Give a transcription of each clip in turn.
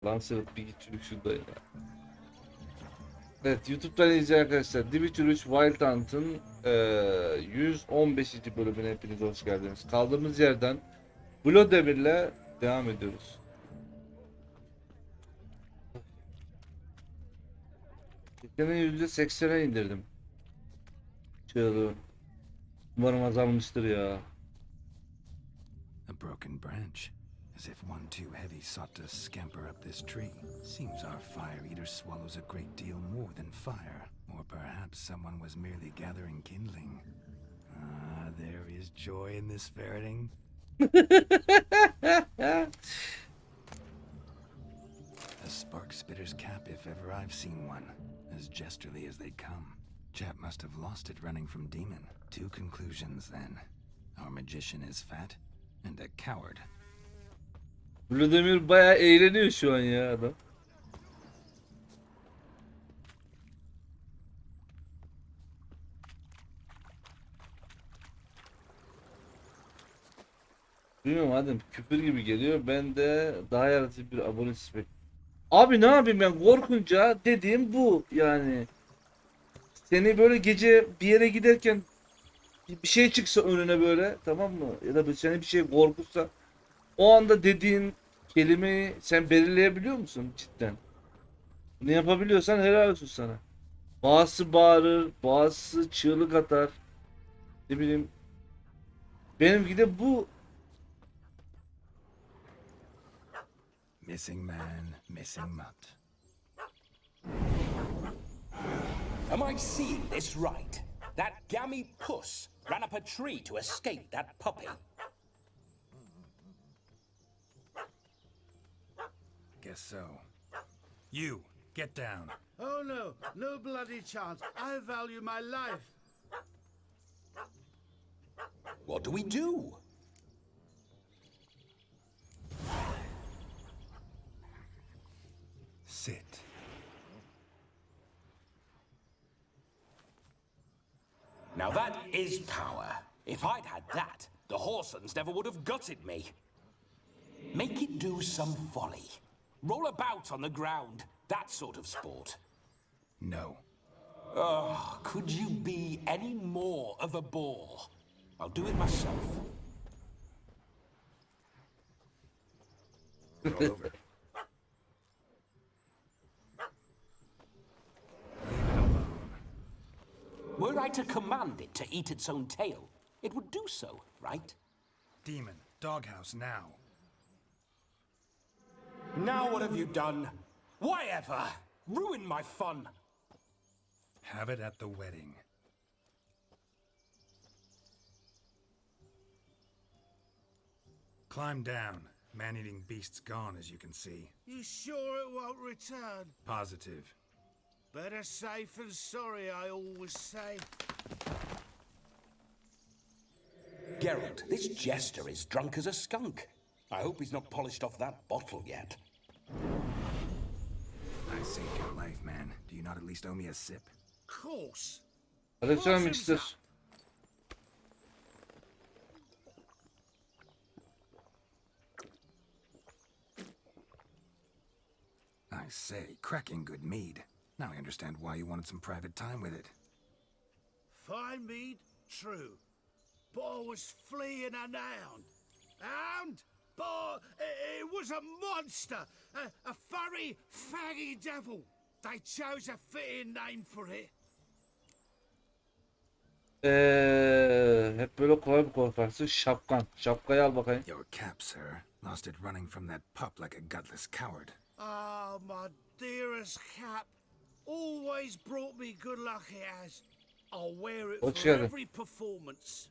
Lancelot bir git çürük şurada ya. Evet, YouTube'dan izleyen arkadaşlar, Witcher 3 Wild Hunt'ın 115. bölümüne hepiniz hoş geldiniz. Kaldığımız yerden Demir'le devam ediyoruz. Teknenin %80'e indirdim. Çığlığı. Umarım azalmıştır ya. A broken branch, as if one too heavy sought to scamper up this tree. Seems our fire eater swallows a great deal more than fire. Or perhaps someone was merely gathering kindling. Ah, there is joy in this ferreting. A spark spitter's cap if ever I've seen one, as jesterly as they come. Chap must have lost it running from demon. Two conclusions then. Our magician is fat, and a coward. Demir bayağı eğleniyor şu an ya adam. Bilmiyorum adam, küfür gibi geliyor. Ben de daha yaratıcı bir abone istek. Abi ne yapayım, ben korkunca dediğim bu yani. Seni böyle gece bir yere giderken bir şey çıksa önüne böyle, tamam mı? Ya da seni bir şey korkutsa, o anda dediğin kelimeyi sen belirleyebiliyor musun cidden? Bunu yapabiliyorsan helal olsun sana. Bazısı bağırır, bazısı çığlık atar. Ne bileyim. Benimki de bu. Missing man, missing mutt. Am I seeing this right? That gammy puss ran up a tree to escape that puppy. Guess so. You, get down. Oh no, no bloody chance. I value my life. What do we do? Sit. Now that is power. If I'd had that, the Horsons never would have gutted me. Make it do some folly. Roll about on the ground. That sort of sport. No. Oh, could you be any more of a bore? I'll do it myself. Roll over. Were I to command it to eat its own tail, it would do so, right? Demon, doghouse now. Now what have you done? Why ever? Ruin my fun. Have it at the wedding. Climb down. Man-eating beast's gone, as you can see. You sure it won't return? Positive. Better safe than sorry, I always say. Geralt, this jester is drunk as a skunk. I hope he's not polished off that bottle yet. I saved your life, man. Do you not at least owe me a sip? Course. Aleykümselam Mixter. I say, cracking good mead. Now I understand why you wanted some private time with it. Fine mead, true. But I was fleeing an hound. Hound? But it was a monster. A furry, faggy devil. They chose a fitting name for it. Hep böyle kolay bir korkarsın. Şapkan. Şapkayı al bakayım. Your cap, sir. Lost it running from that pup like a gutless coward. Oh, my dearest cap. Always brought me good luck, it has. I'll wear it Hoş for geldin. every performance.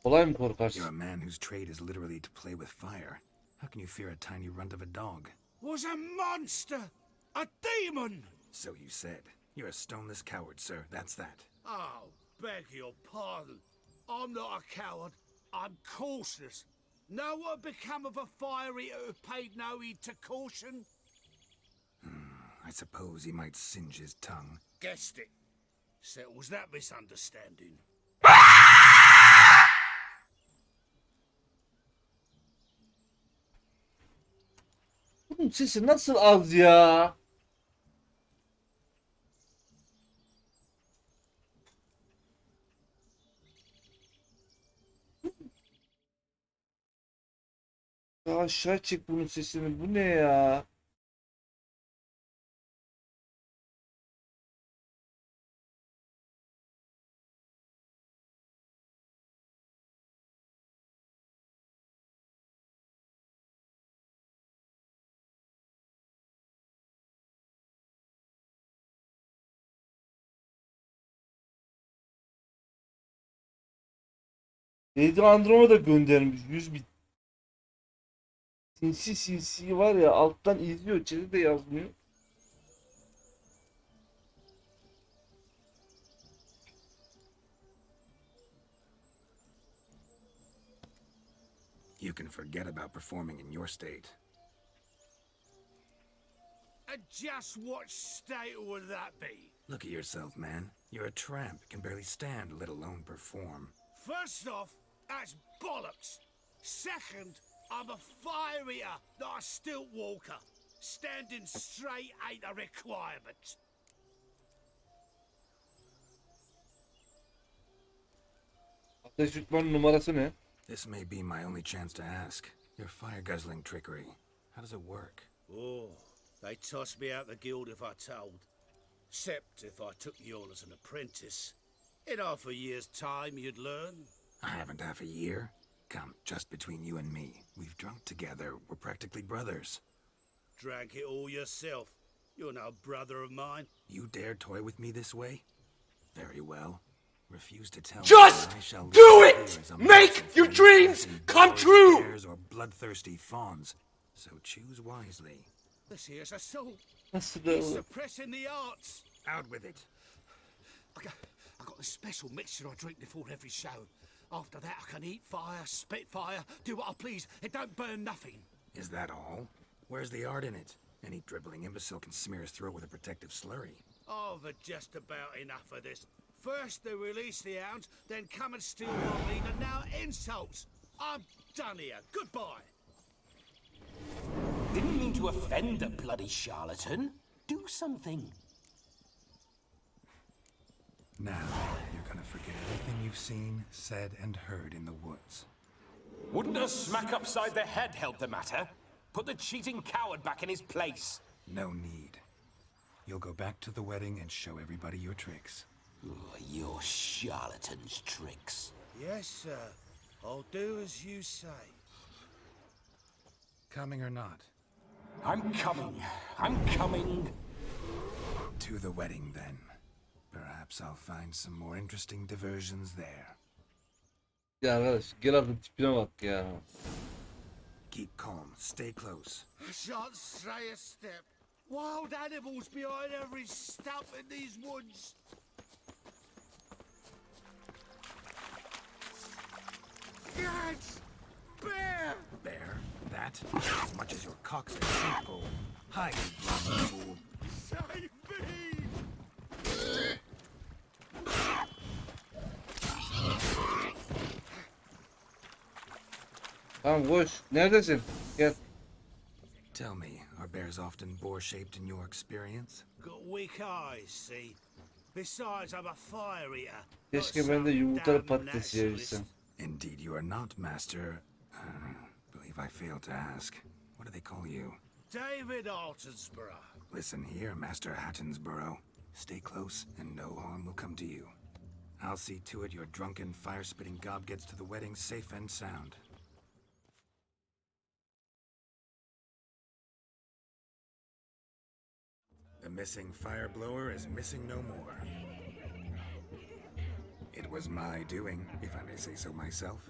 Kolay mı You're korkarsın? a man whose trade is literally to play with fire. How can you fear a tiny runt of a dog? Was a monster. A demon. So you said. You're a stoneless coward, sir. That's that. Oh, beg your pardon. I'm not a coward. I'm cautious. Know what become of a fire eater who paid no heed to caution? I suppose he might singe his tongue. Guessed it. Settles that misunderstanding. Bunun sesi nasıl az ya? Ya aşağı çek bunun sesini. Bu ne ya? Lady Androm'a da göndermiş 100 bin. Sinsi sinsi var ya, alttan izliyor, chat'e de yazmıyor. You can forget about performing in your state. And just what state would that be? Look at yourself, man. You're a tramp, can barely stand, let alone perform. First off, that's bollocks. Second, I'm a fire eater, not a stilt walker. Standing straight ain't a requirement. Ateş tutmanın numarası ne? This may be my only chance to ask. Your fire-guzzling trickery, how does it work? Oh, they tossed me out the guild if I told. Except if I took you on as an apprentice. In half a year's time, you'd learn. I haven't half a year. Come, just between you and me. We've drunk together. We're practically brothers. Drank it all yourself. You're no brother of mine. You dare toy with me this way? Very well. Refuse to tell Just me I shall do live it! here as a Make merchant your for dreams enticing come boys, true! bears, or bloodthirsty fawns. So choose wisely. This here's assault. Nasıl da It's olur? suppressing the arts. Out with it. I got this special mixture I drink before every show. After that, I can eat fire, spit fire, do what I please. It don't burn nothing. Is that all? Where's the art in it? Any dribbling imbecile can smear his throat with a protective slurry. I've had just about enough of this. First they release the hounds, then come and steal my meat, and now insults. I'm done here. Goodbye. Didn't mean to offend the bloody charlatan. Do something. Now, you're gonna forget everything you've seen, said, and heard in the woods. Wouldn't a smack upside the head help the matter? Put the cheating coward back in his place. No need. You'll go back to the wedding and show everybody your tricks. Your charlatan's tricks. Yes, sir. I'll do as you say. Coming or not? I'm coming. I'm coming. To the wedding, then. Perhaps I'll find some more interesting diversions there. Ya arkadaş gel artık, tipine bak ya. Keep calm, stay close. I shan't stray a step. Wild animals behind every stump in these woods. Gads! Bear! Bear, that, as much as your cock's a simple. Hide, you bloody fool. Save me! Tamam koş. Neredesin? Gel. Tell me, are bears often boar-shaped in your experience? Got weak eyes, see? Besides, I'm a fire eater. not Keşke some ben de yumurtalı damn patates naturalist. yiyebilsem. Indeed you are not, Master. Believe I failed to ask. What do they call you? David Altonsborough. Listen here, Master Hattonsborough. Stay close, and no harm will come to you. I'll see to it your drunken, fire-spitting gob gets to the wedding safe and sound. The missing fire blower is missing no more. It was my doing, if I may say so myself.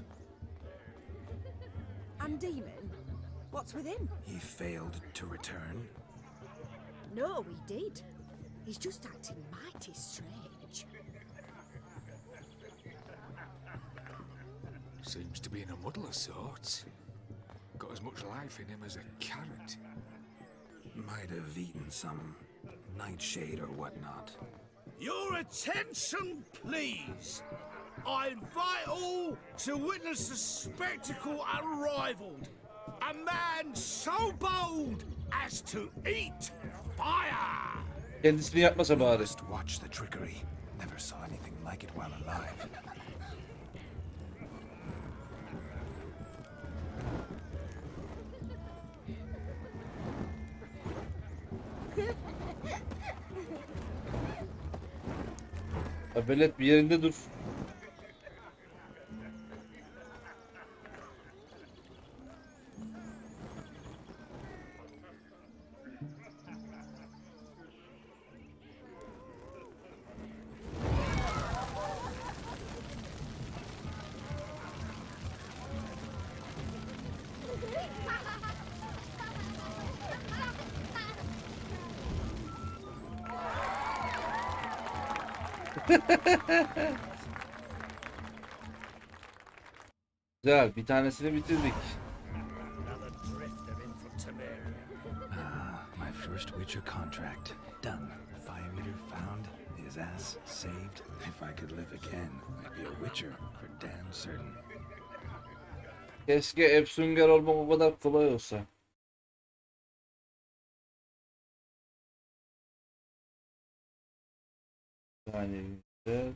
And Demon? What's with him? He failed to return. No, he did. He's just acting mighty strange. Seems to be in a muddle of sorts. Got as much life in him as a carrot. Might have eaten some nightshade or whatnot. Your attention, please. I invite all to witness a spectacle unrivaled. A man so bold has to eat fire! Kendisini yapmasa bari. Must watch the trickery. Never saw anything like it while alive. Velet bir yerinde dur. Güzel, bir tanesini bitirdik. Another drifter in from Temeria. My first Witcher contract. Done. Fire eater found. His ass saved. If I could live again, I'd be a Witcher for damn certain. Keşke Epsünger olmak o kadar kolay olsa. Yani güzel.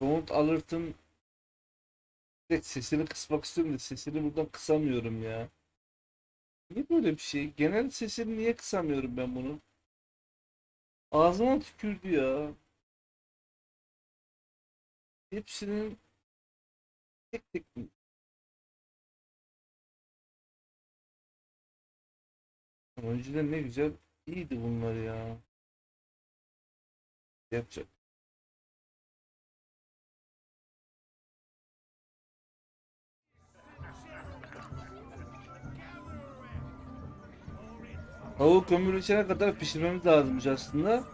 Don't Alert'ın direkt sesini kısmak istiyorum da sesini buradan kısamıyorum ya. Niye böyle bir şey? Genel sesini niye kısamıyorum ben bunu? Ağzıma tükürdü ya. Hepsinin tek tek önceden ne güzel iyiydi bunlar ya. Yapacak. Tavuk kömürleşene kadar pişirmemiz lazımmış aslında.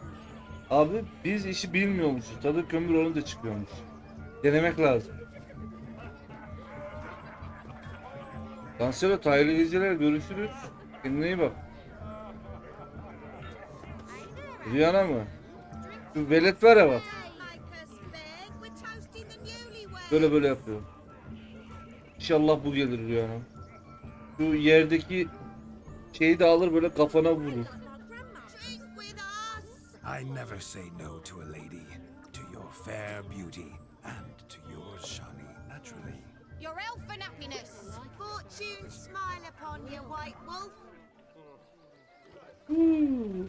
Abi biz işi bilmiyormuşuz. Tadı kömür olunca çıkıyormuş. Denemek lazım. Dansiyonu hayırlı geceler, görüşürüz. Kendine iyi bak. Rüyana mı? Şu velet var ya bak. Böyle böyle yapıyor. İnşallah bu gelir rüyana. Şu yerdeki şeyi de alır böyle kafana vurur. I never say no to a lady, to your fair beauty, and to yours, Shani, naturally. Your elfin happiness. Fortune smile upon you, White Wolf.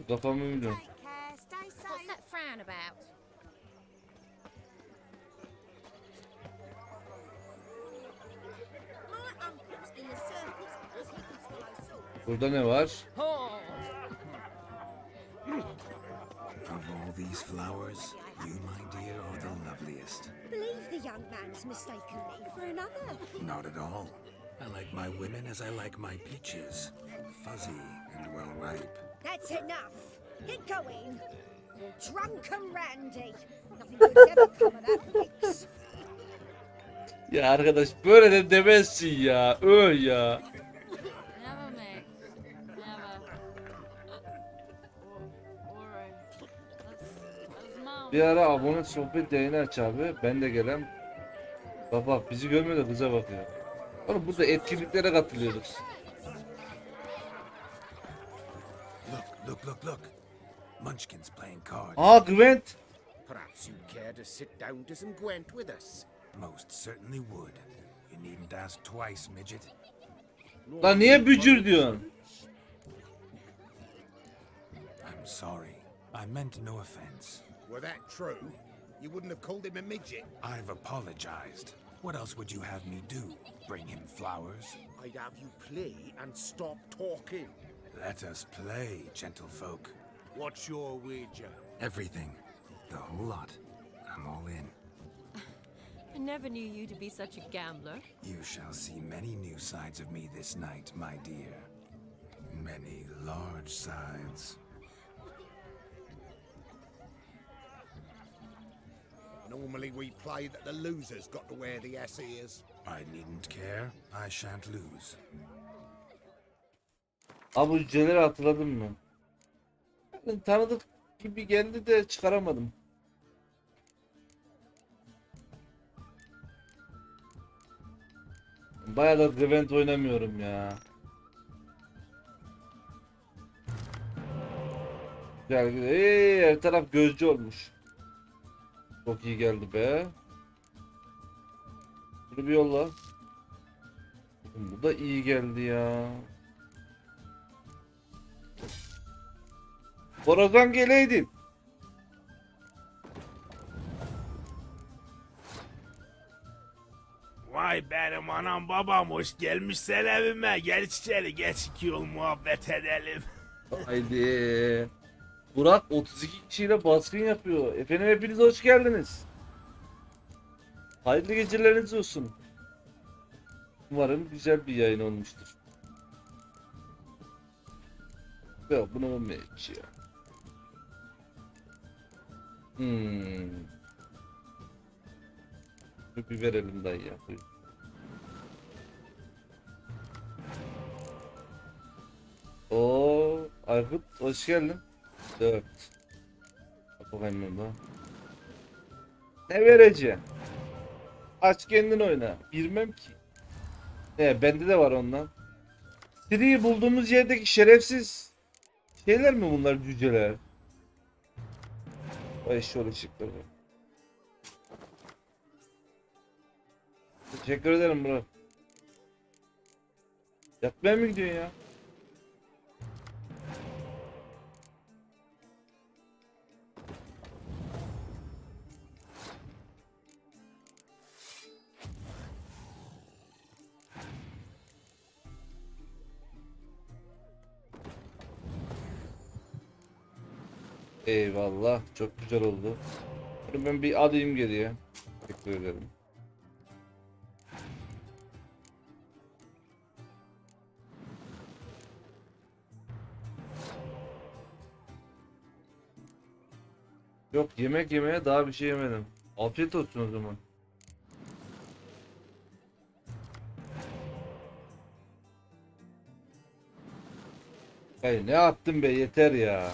Kafamı milyon. Take care, stay safe. What's that frown about? My uncle's in the circus because he can swallow swords. Burada ne var? Of all these flowers, you, my dear, are the loveliest. Believe the young man's mistaken me for another. Not at all. I like my women as I like my peaches. Fuzzy and well ripe. That's enough. Get going. You're drunken Randy. Nothing good's ever come of that mix. Ya arkadaş böyle de demezsin ya. Öl ya. Never mix. Never. Bir ara abone sohbet yayını aç abi. Ben de gelen. Baba bizi görmüyor da kıza bakıyor. Oğlum burada etkinliklere katılıyoruz. Look. Munchkin's playing cards. Aa Gwent. Perhaps you'd care to sit down to some Gwent with us. Most certainly would. You needn't ask twice, midget. Lan niye bücür diyorsun? I'm sorry. I meant no offense. Were that true, you wouldn't have called him a midget. I've apologized. What else would you have me do? Bring him flowers? I'd have you play and stop talking. Let us play, gentlefolk. What's your wager? Everything. The whole lot. I'm all in. I never knew you to be such a gambler. You shall see many new sides of me this night, my dear. Many large sides. Normally we play that the loser's got to wear the ass ears. I needn't care. I shan't lose. Abi bu cüceleri hatırladın mı? Yani tanıdık gibi geldi de çıkaramadım. Bayağı da Revent oynamıyorum ya. Güzel güzel. Her taraf gözcü olmuş. Çok iyi geldi be. Bunu bir yolla. Bu da iyi geldi ya. Borazan geleydin. Vay benim anam babam hoş gelmişsen evime. Geç içeri geç, iki yol muhabbet edelim. Haydi. Burak 32 kişiyle baskın yapıyor. Efendim hepiniz hoş geldiniz. Hayırlı geceleriniz olsun. Umarım güzel bir yayın olmuştur. Yok bunu olmayacak ya. Bir verelim dayı ya. Buyur. Oo, Aykut hoş geldin. 4. Bakayım ben. Ne vereceğim? Aç kendin oyna. Bilmem ki. Bende de var ondan. Siri'yi bulduğumuz yerdeki şerefsiz şeyler mi bunlar, cüceler? Vay şöyle ışıkları. Teşekkür ederim bro. Yatmaya mı gidiyorsun ya? Eyvallah. Çok güzel oldu. Bunu ben bir alayım geriye. Teşekkür ederim. Yok, yemek yemeye daha bir şey yemedim. Afiyet olsun o zaman. Hayır, ne attın be, yeter ya.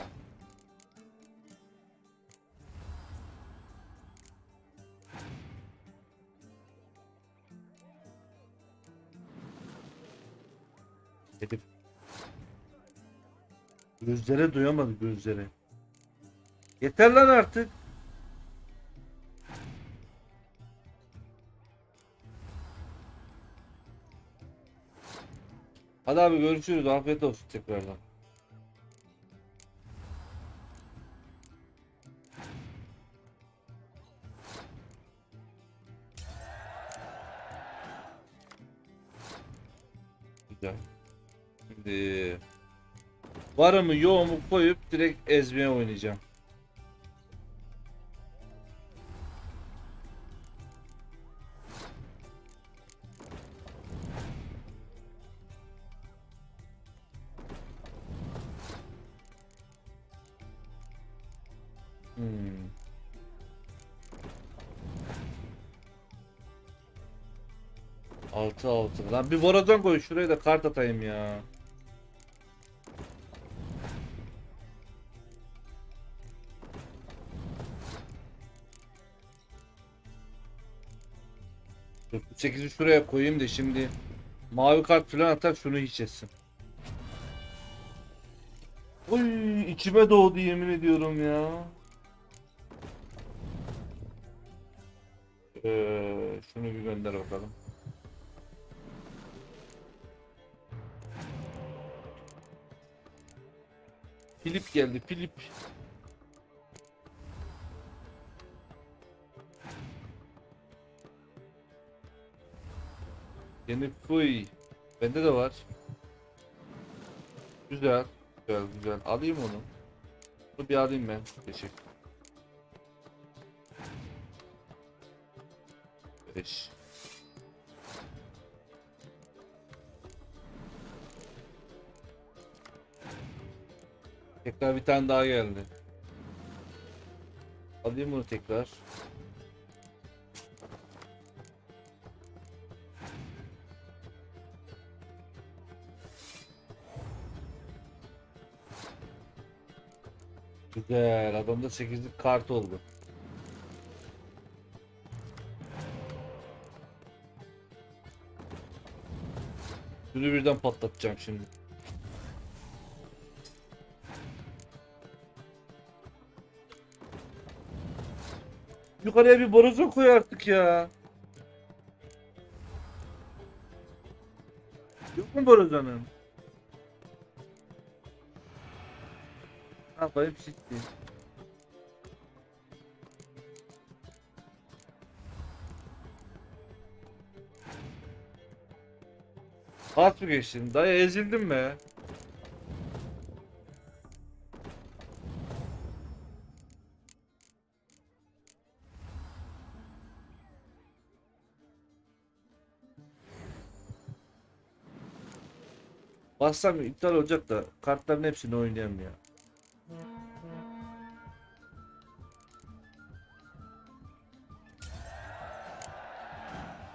Herif. Gözlere duyamadı, gözlere. Yeter lan artık. Hadi abi görüşürüz. Afiyet olsun tekrardan. Güzel. Şimdi varımı yoğumu koyup direkt ezmeye oynayacağım. Hmm. Altı. Lan bir borazan koy şuraya da kart atayım ya. Dur, 8'i şuraya koyayım da şimdi mavi kart falan atar şunu hiç etsin. Oy, içime doğdu yemin ediyorum ya. Şunu bir gönder bakalım. Filip geldi, Filip. Yeni fıy. Bende de var. Güzel. Güzel. Alayım onu. Bunu bir alayım ben. Teşekkür. 5. Tekrar bir tane daha geldi. Alayım bunu tekrar. Güzel. Adamda 8'lik kart oldu. Şunu birden patlatacağım şimdi. Yukarıya bir borazon koy artık ya. Yok mu borazanın? Ha bayım sikti. At mı geçtin? Dayı ezildin be. Bassam iptal olacak da kartların hepsini oynayalım ya.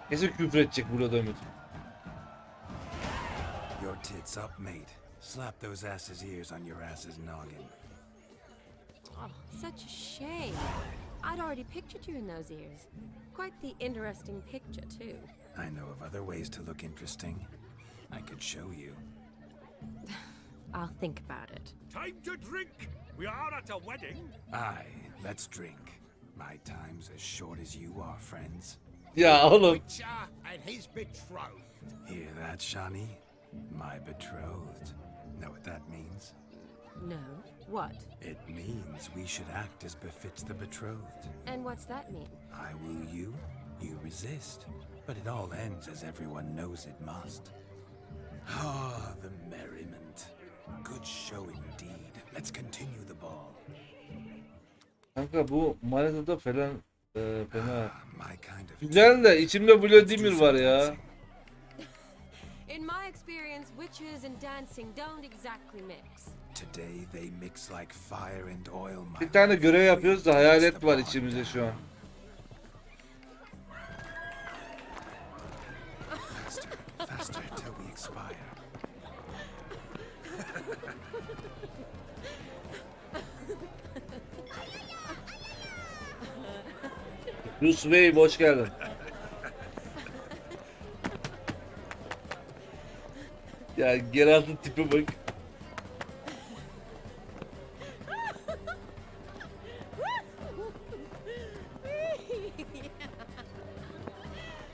Kesin küfür edecek burada Ümit. Your tits up, mate. Slap those asses' ears on your ass's noggin. Oh, such a shame. I'd already pictured you in those ears. Quite the interesting picture, too. I know of other ways to look interesting. I could show you. I'll think about it. Time to drink. We are at a wedding. Aye, let's drink. My time's as short as you are, friends. Ya oğlum. Witcher and his betrothed. Hear that, Shani? My betrothed. Know what that means? No? What? It means we should act as befits the betrothed. And what's that mean? I woo you, you resist. But it all ends as everyone knows it must. Ah, the merriment. Good show indeed. Let's continue the ball. Kanka bu Manisa'da falan fena. Ah, my kind of Güzel de içimde Vladimir var ya. In my experience, witches and dancing don't exactly mix. Today they mix like fire and oil. My Bir tane görev yapıyoruz da hayalet var içimizde şu an. faster, faster till we expire. Bruce Wayne hoş geldin. Ya Geralt'ın tipi bak.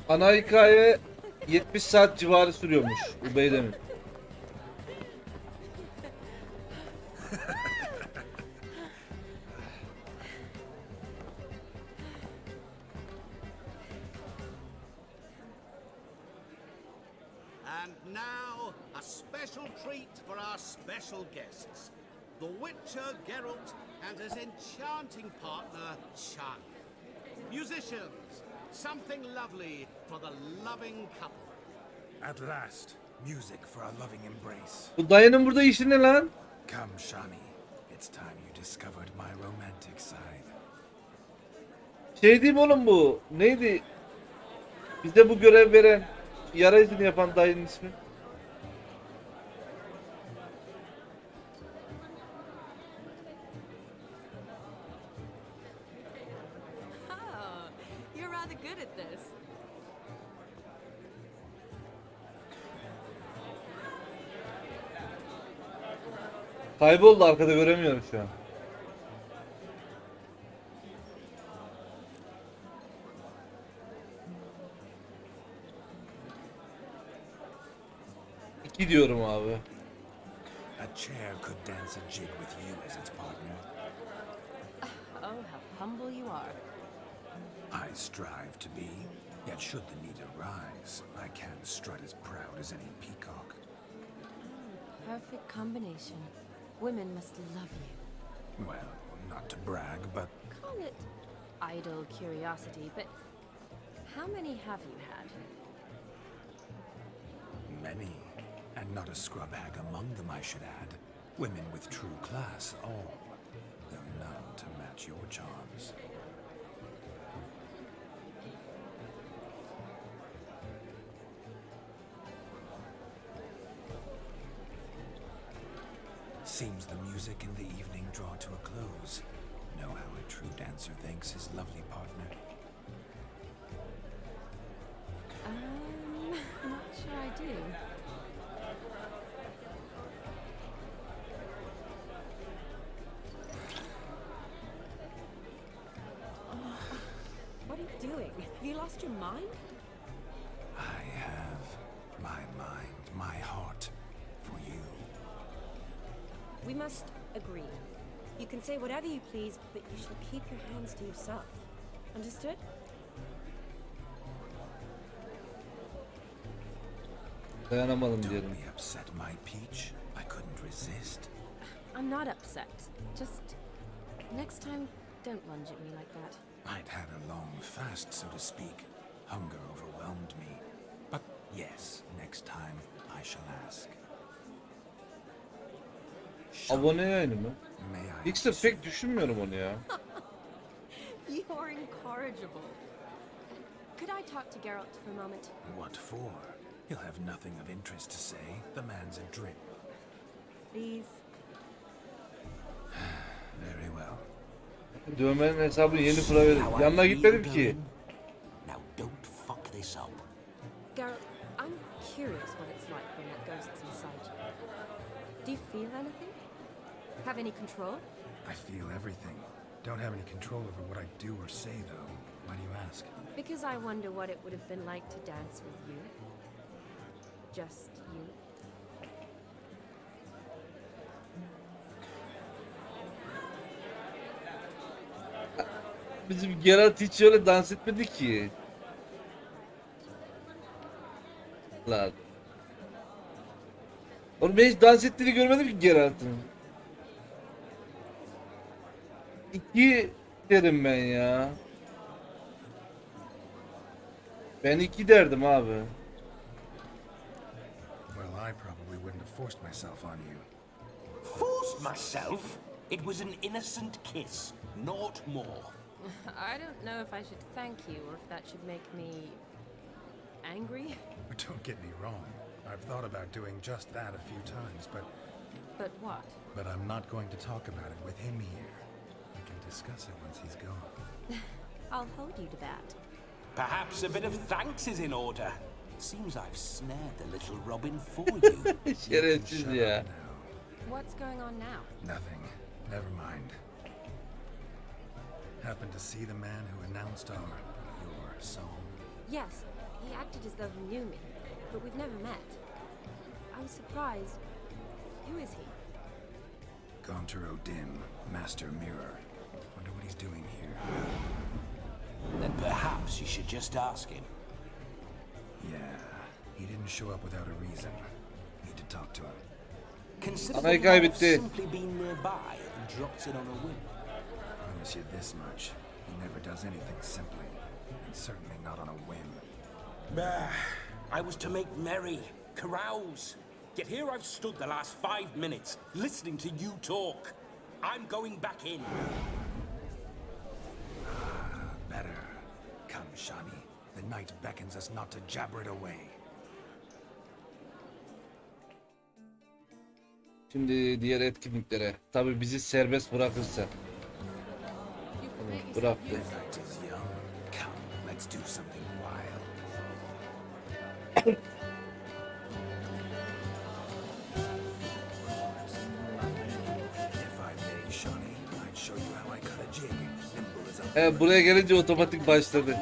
Ana hikaye 70 saat civarı sürüyormuş. Ubeydemin. And now, a special treat for our special guests. The Witcher Geralt and his enchanting partner, Shan. Musicians, something lovely for the loving couple. At last, music for a loving embrace. Bu dayının burada işi ne lan? Come, Shani. It's time you discovered my romantic side. Şey diyeyim oğlum bu. Neydi? Bize bu görev veren, yara izini yapan dayının ismi. Oh, you're rather good at this. Kayboldu arkada göremiyorum şu an. İki diyorum abi. A chair could dance a jig with you as its partner. Oh, how humble you are. I strive to be, yet should the need arise, I can strut as proud as any peacock. Perfect combination. Women must love you. Well, not to brag, but Call it idle curiosity, but how many have you had? many, and not a scrub hag among them, I should add. Women with true class, all, though none to match your charms. Seems the music and the evening draw to a close. Know how a true dancer thanks his lovely partner? Not sure I do. What are you doing? Have you lost your mind? I have my mind, my heart for you. We must agree. You can say whatever you please, but you shall keep your hands to yourself. Understood? Dayanamadım Don't diyelim. be upset, my peach. I couldn't resist. I'm not upset. Just next time, don't lunge at me like that. I'd had a long fast, so to speak. Hunger overwhelmed me. But yes, next time I shall ask. Abone yayını mı? May I Hiç de pek düşünmüyorum onu ya. You are incorrigible. Could I talk to Geralt for a moment? What for? He'll have nothing of interest to say. The man's a drip. Please. Very well. Dövmenin hesabını yeni para verin. How are Yanına you gitmedim ki. going? Now don't fuck this up. Geralt, I'm curious what it's like when that ghost's inside you. Do you feel anything? Have any control? I feel everything. Don't have any control over what I do or say, though. Why do you ask? Because I wonder what it would have been like to dance with you. Just you. Bizim Geralt hiç öyle dans etmedi ki. Lan. Oğlum ben hiç dans ettiğini görmedim ki Geralt'ın. İki derim ben ya. Ben iki derdim abi. Well, I probably wouldn't have forced myself on you. Forced myself? It was an innocent kiss, naught more. I don't know if I should thank you or if that should make me angry. But don't get me wrong. I've thought about doing just that a few times, But what? but I'm not going to talk about it with him here. We can discuss it once he's gone. I'll hold you to that. Perhaps a bit of thanks is in order. Seems I've snared the little Robin for you. Şerefsiz Shut ya. up now. What's going on now? Nothing. Never mind. Happened to see the man who announced your song? Yes, he acted as though he knew me, but we've never met. I was surprised. Who is he? Gaunter O'Dim, Master Mirror. Wonder what he's doing here. Then perhaps you should just ask him. Yeah, he didn't show up without a reason. Need to talk to him. Consider Anayı that he might have kaybetti. simply been nearby and dropped in on a whim. Promise you this much. He never does anything simply. And certainly not on a whim. I was to make merry, carouse. Yet here I've stood the last 5 minutes, listening to you talk. I'm going back in. Better. Come, Shani. The night beckons us not to jabber it away. Şimdi diğer etkinliklere. Tabi bizi serbest bırakırsa. Bıraktı. The night is young. Come, let's do something wild. If I may, Shani, I'd show you how I cut a jig. Nimble as a Buraya gelince otomatik başladı.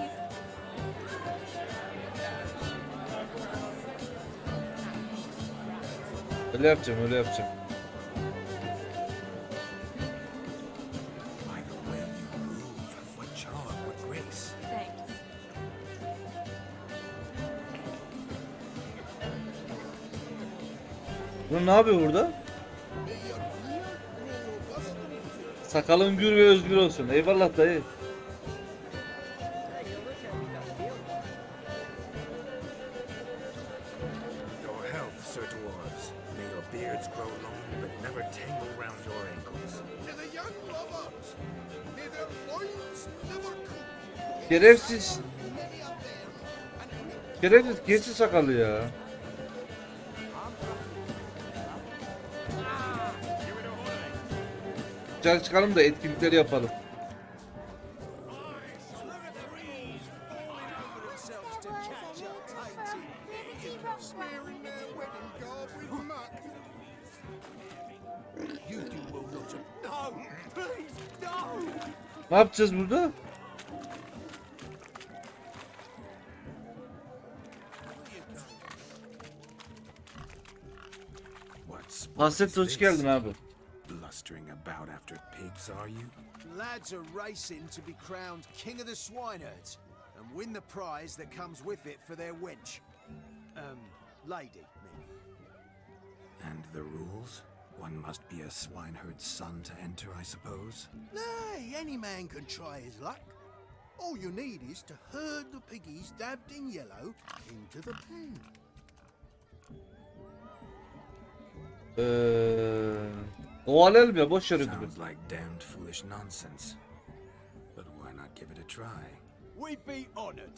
Öyle yapacağım, öyle yapacağım. by the way you move. What charm, what grace. Thanks. Bu ne yapıyor burada? Sakalın gür ve özgür olsun. Eyvallah dayı. Your health, Sir Dwarves. May your beards grow long, but never tangle round your ankles. To the young lovers, may their loins never cool. Şerefsiz. Many of them, and Şerefsiz keçi sakalı ya. dışarı çıkalım da etkinlikleri yapalım. Ne yapacağız burada? What sport Hasret is hoş this? geldin abi. Blustering about after pigs, are you? Lads are racing to be crowned king of the swineherds and win the prize that comes with it for their wench. Lady, maybe. And the rules? One must be a swineherd's son to enter, I suppose? Nay, any man can try his luck. All you need is to herd the piggies dabbed in yellow into the pen. Kovalayalım ya, boş ver ödümü. Sounds like damned foolish nonsense. But why not give it a try? We'd be honoured.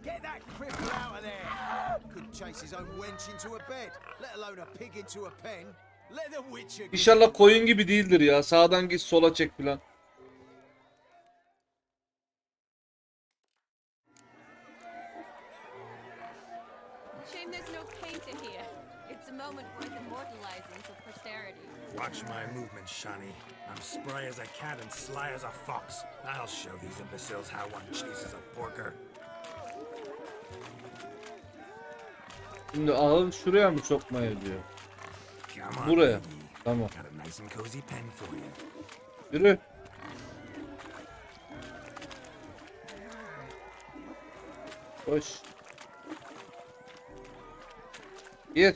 Get that cripple out of there. Couldn't chase his own wench into a bed, let alone a pig into a pen. Let the witcher... İnşallah koyun gibi değildir ya. Sağdan git, sola çek filan. Shame there's no paint in here. It's a moment worth immortalizing for posterity. Watch my movements, Shani. I'm spry as a cat and sly as a fox. I'll show these imbeciles how one chases a porker. Şimdi ağı şuraya mı sokmaya diyor? Come on, Buraya. piggy. Tamam. Got a nice and cozy pen for you. Yürü. Koş. Gir.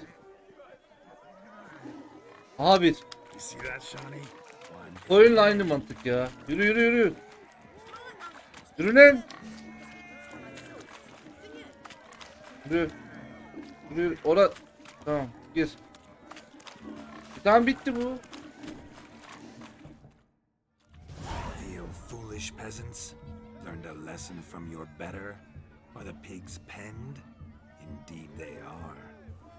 Aha bir. You see that, Shani? One Koyunla aynı mantık ya. Yürü yürü yürü. Yürü lan. Yürü. Yürü yürü. Ora. Tamam gir. Tamam bitti bu. You foolish peasants, learned a lesson from your better? Are the pigs penned? Indeed they are.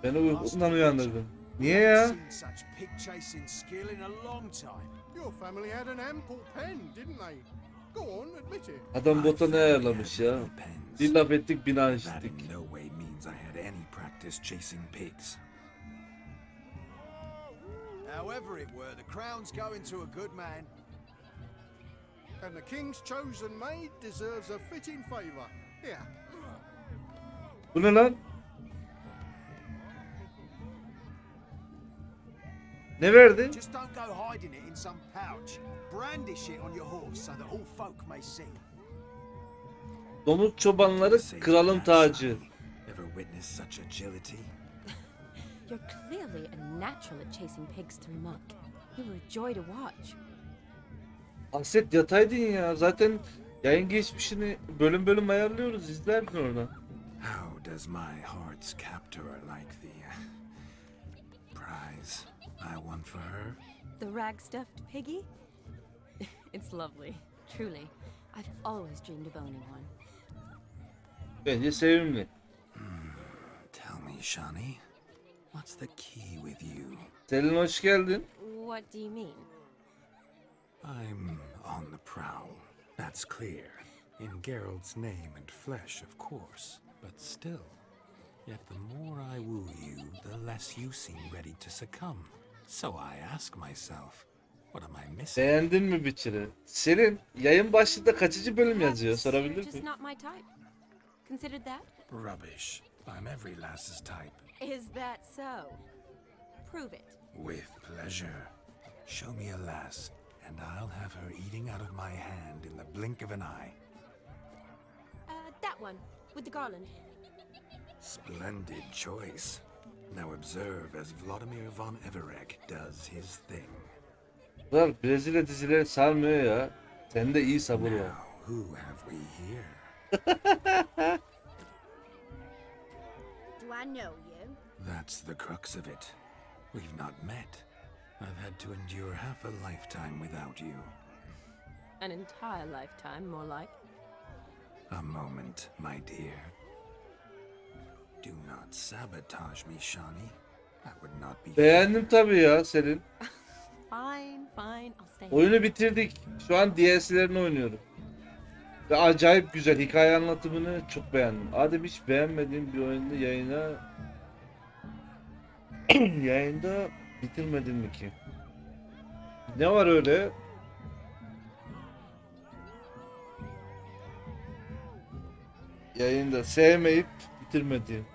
Beni uykumdan uyandırdın. Niye ya? Seen such pig chasing skill in a long time. Your family had an ample pen, didn't they? Go on, admit it. Adam bota ne ayarlamış ya? Pens. Bir laf ettik bina That içtik. in no way means I had any practice chasing pigs. However it were, the crown's going to a good man. And the king's chosen maid deserves a fitting favour. Here. Bu ne lan? Ne verdi? Just don't go hiding it in some pouch. Brandish it on your horse so that all folk may see. Domuz çobanları Say kralın that, tacı. Shani. Ever witnessed such agility? You're clearly a natural at chasing pigs through muck. You were a joy to watch. Aset yataydın ya. Zaten yayın geçmişini bölüm bölüm ayarlıyoruz. İzlerdin oradan. How does my heart's captor like the prize I won for her? The rag-stuffed piggy? It's lovely, truly. I've always dreamed of owning one. Bence sevimli. Tell me, Shani, what's the key with you? Selin hoş geldin. What do you mean? I'm on the prowl. That's clear. In Geralt's name and flesh, of course. But still, yet the more I woo you, the less you seem ready to succumb. So I ask myself, what am I missing? Beğendin mi biçiri? Selin, yayın başlığında kaçıncı bölüm yazıyor? Perhaps Sorabilir you're just miyim? not my type. Considered that? Rubbish. I'm every lass's type. Is that so? Prove it. With pleasure. Show me a lass, and I'll have her eating out of my hand in the blink of an eye. That one, with the garland. Splendid choice. Now observe as Vladimir von Everek does his thing. Kral Brezilya dizileri sarmıyor ya. Sende iyi sabır var. Now, who have we here? Do I know you? That's the crux of it. We've not met. I've had to endure half a lifetime without you. An entire lifetime, more like. A moment, my dear. Do not sabotage me, Shani. That would not be Beğendim tabii ya Selin. Fine, fine. I'll Oyunu bitirdik. Şu an DLC'lerini oynuyorum. Ve acayip güzel. Hikaye anlatımını çok beğendim. Adem hiç beğenmediğim bir oyunda yayında bitirmedin mi ki? Ne var öyle? Yayında sevmeyip bitirmediğim.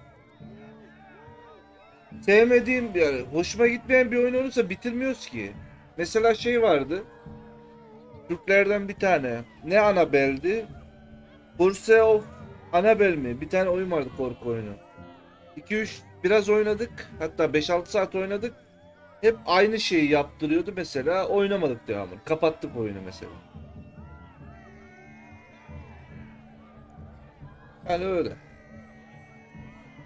Sevmediğim bir yani hoşuma gitmeyen bir oyun olursa bitirmiyoruz ki. Mesela şey vardı. Türklerden bir tane. Ne Annabelle'di? Curse of Annabelle mi? Bir tane oyun vardı, korku oyunu. 2-3 biraz oynadık. Hatta 5-6 saat oynadık. Hep aynı şeyi yaptırıyordu mesela. Oynamadık devamını. Kapattık oyunu mesela. Yani öyle.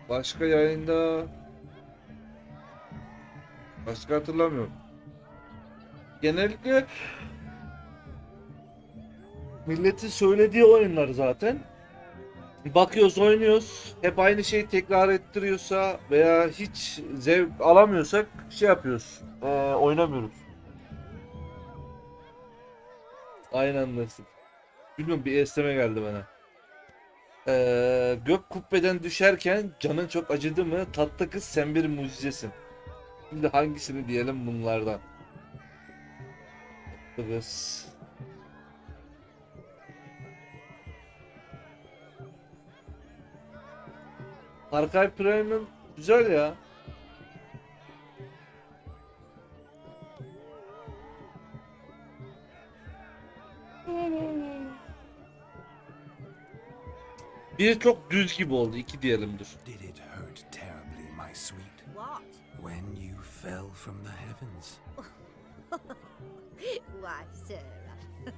Başka yayında başka hatırlamıyorum. Genellikle milletin söylediği oyunlar zaten. Bakıyoruz, oynuyoruz. Hep aynı şeyi tekrar ettiriyorsa veya hiç zevk alamıyorsak şey yapıyoruz. Oynamıyoruz. Aynen anlasın. Bilmiyorum, bir esneme geldi bana. Gök kubbeden düşerken canın çok acıdı mı? Tatlı kız sen bir mucizesin. Şimdi hangisini diyelim bunlardan? Tatlı kız. Far Cry Prime'ın güzel ya. Bir çok düz gibi oldu. 2 diyelim dur. Did it hurt terribly, my sweet? What? When you fell from the heavens? Why, Sarah?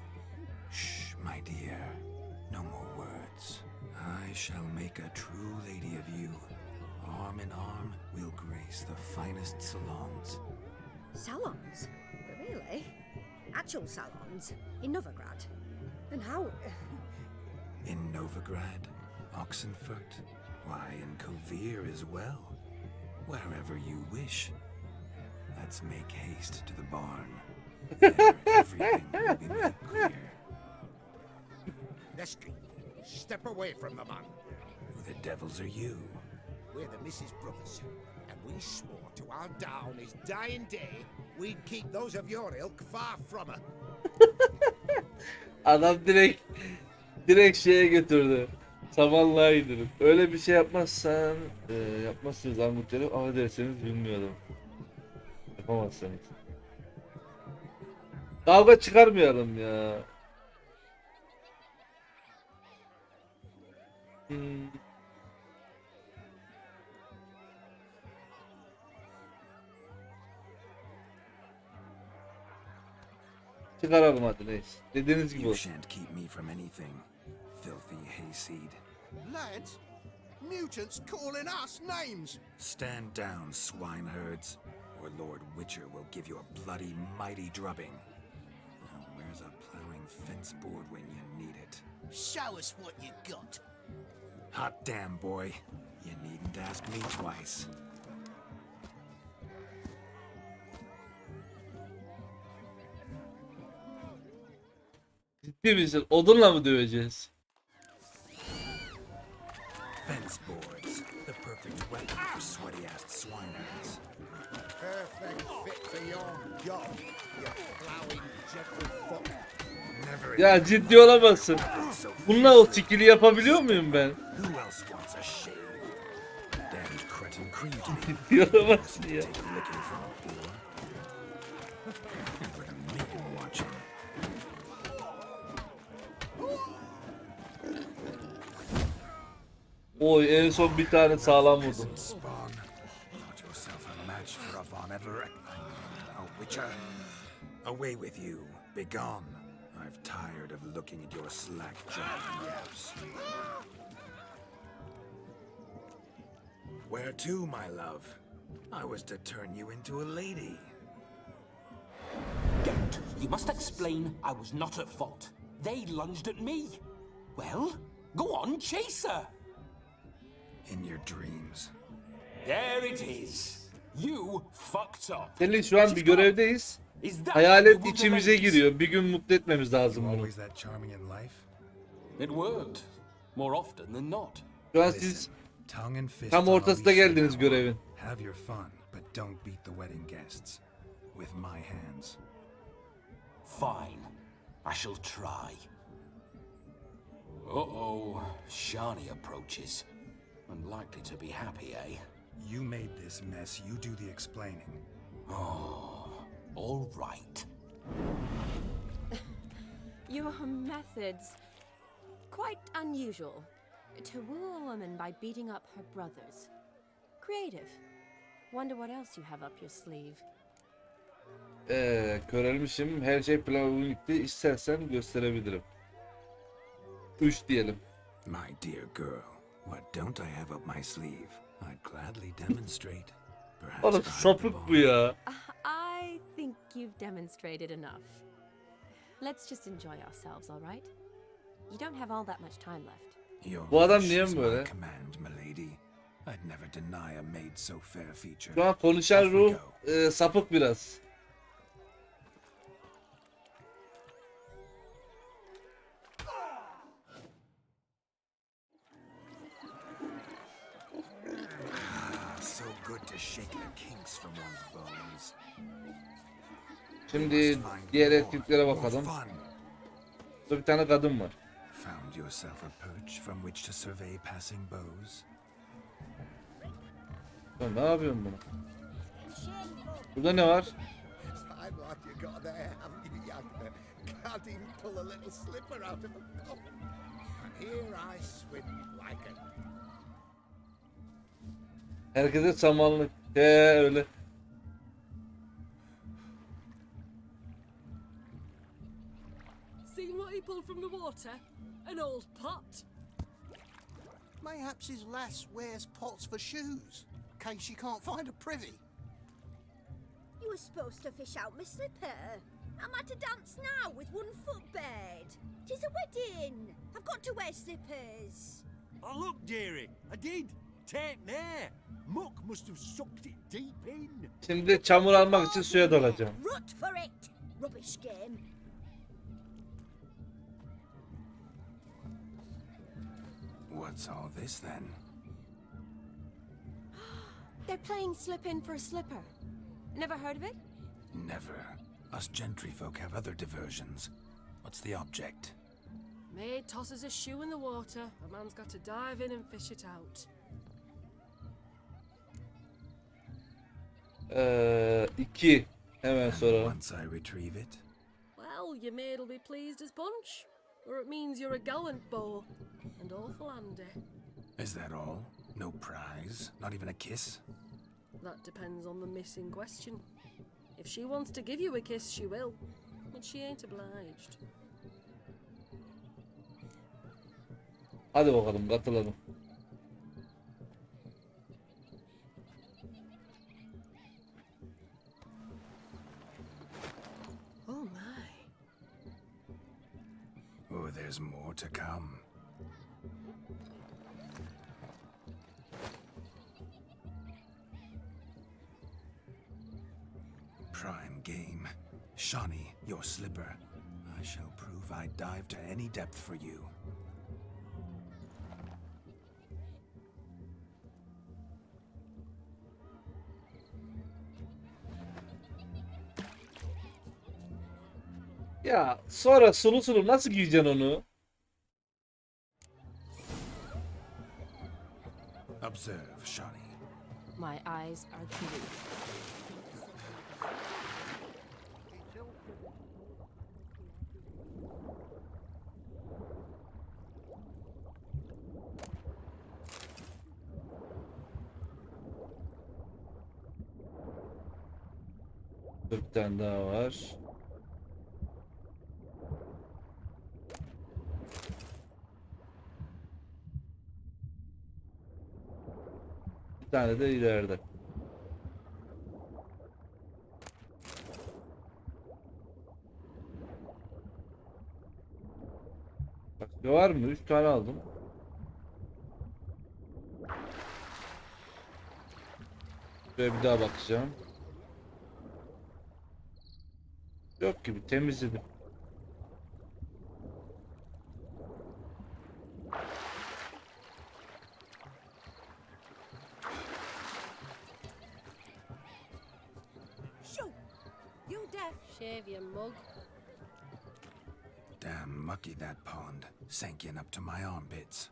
Shh, my dear. No more words. I shall make a true lady of you. Arm in arm, we'll grace the finest salons. Salons? Really? Actual salons? In Novigrad? And how? In Novigrad, Oxenfurt, why, in Kovir as well. Wherever you wish. Let's make haste to the barn. There, everything will be made clear. Leslie, step away from the man. Who the devils are you? We're the Mrs. Brothers, and we swore to our down his dying day we'd keep those of your ilk far from her. Adam direkt şeye götürdü. Samanlığa indirin. Öyle bir şey yapmazsan yapmazsınız Angutları, ama derseniz bilmiyordum. Yapamazsınız. Kavga çıkarmayalım ya. Çıkaralım hadi, neyse. Dediğiniz gibi You olsun. shan't keep me from anything, filthy hayseed. Lads, mutants calling us names. Stand down, swineherds, or Lord Witcher will give you a bloody mighty drubbing. Now, where's a plowing fence board when you need it? Show us what you got. Hot damn, boy. You needn't ask me twice. Ciddi misin? Odunla mı döveceğiz? Fence boards, the perfect weapon for sweaty-assed swineherds. Perfect fit for your job, you plowing gentlefolk. Never Ya ciddi olamazsın. Bununla o skill'i yapabiliyor muyum ben? Who else wants a shave? Damned cretin creamed me. Ciddi olamazsın ya. Take a licking from a boar. And with a maiden watching. Oy, en son bir tane sağlam vurdum. Peasant spawn. Thought yourself a match for a Von Everett. A Witcher. Away with you. Begone. I've tired of looking at your slack-jawed yaps. Where to, my love? I was to turn you into a lady. Geralt, you must explain I was not at fault. They lunged at me. Well, go on, chase her. In your dreams. There it is. You fucked up. Selin, şu an bir görevdeyiz. Is that Hayalet what you içimize relate? giriyor. Bir gün mutlu etmemiz lazım You bunu. always that charming in life? It worked. More often than not. Şu an siz Listen, tongue and fist tam on ortasında a leash from geldiniz now on. görevin. Have your fun, but don't beat the wedding guests. With my hands. Fine. I shall try. Uh-oh. Shani approaches. Unlikely to be happy, eh? You made this mess, you do the explaining. Oh, all right. Your methods quite unusual. To woo a woman by beating up her brothers. Creative. Wonder what else you have up your sleeve. Körelmişim. Her şey planım gitti. İstersen gösterebilirim. 3 diyelim. My dear girl, what don't I have up my sleeve? I'd gladly demonstrate. Perhaps Oğlum behind the sapık bu bar. ya. I think you've demonstrated enough. Let's just enjoy ourselves, all right? You don't have all that much time left. Your Bu adam wish niye is böyle? my command, milady. I'd never deny a maid so fair featured. Şu an konuşan Off we ruh go. sapık biraz. So good to shake the kinks from one's bones. Şimdi Must find diğer more, erkeklere more bakalım. fun. Burada bir tane kadın var. Found yourself a perch from which to survey passing beaux. Ya ne yapıyorsun bunu? Burada ne var? I'm like you got there, haven't you, youngster? Can't even pull a little slipper out of a cup. And here I swim like a... Herkese samanlık. Öyle. Seen what he pulled from the water? An old pot. Mayhaps his lass wears pots for shoes, in case she can't find a privy. You were supposed to fish out my slipper. I'm at a dance now with 1 foot bed. 'Tis a wedding. I've got to wear slippers. Oh, look, dearie, I did. Take there. Muck must have sucked it deep in. Şimdi çamur almak için suya dalacağım. Rut for it. Rubbish game. What's all this then? They're playing slip in for a slipper. Never heard of it? Never. Us gentry folk have other diversions. What's the object? Maid tosses a shoe in the water. A man's got to dive in and fish it out. 2. Hemen And soralım. once I retrieve it, Well, your maid'll be pleased as punch. Or it means you're a gallant beau. And awful handy. is that all? No prize? Not even a kiss? That depends on the miss in question. If she wants to give you a kiss, she will. But she ain't obliged. Hadi bakalım katılalım. Oh my. Oh, there's more to come. Prime game. Shawnee, your slipper. I shall prove I'd dive to any depth for you. Ya sonra sulu sulu nasıl giyeceksin onu? Observe, Shawnee. My eyes are glued. Bir tane daha var. Bir tane de ileride. Başka var mı? 3 tane aldım. Şöyle bir daha bakacağım. Yok gibi temizledim. Shoo! You deaf? Shave your mug. Damn mucky that pond, sank in up to my armpits.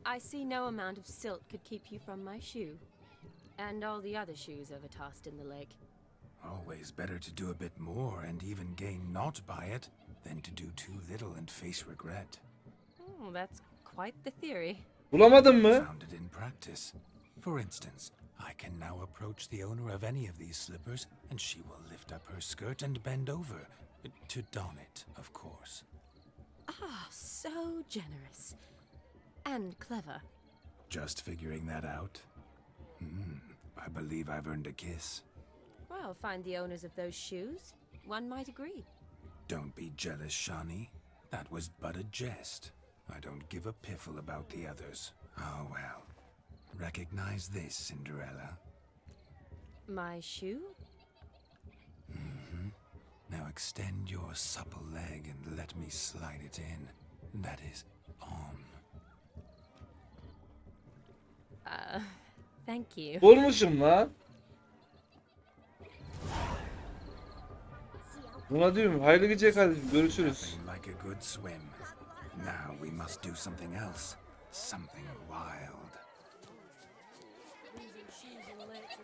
I see no amount of silt could keep you from my shoe. And all the other shoes overtossed in the lake. Always better to do a bit more and even gain naught by it than to do too little and face regret. Oh, that's quite the theory. Bulamadın mı? Found it in practice. For instance, I can now approach the owner of any of these slippers and she will lift up her skirt and bend over. To don it, of course. Ah, so generous. And clever. Just figuring that out? I believe I've earned a kiss. Well, find the owners of those shoes. One might agree. Don't be jealous, Shani. That was but a jest. I don't give a piffle about the others. Oh well. Recognize this, Cinderella. My shoe? Now extend your supple leg and let me slide it in. That is, on. Thank you. Bulmuşum lan. Buna diyorum hayırlı gece kardeşim, görüşürüz. Nothing like a good swim. Now we must do something else. Something wild.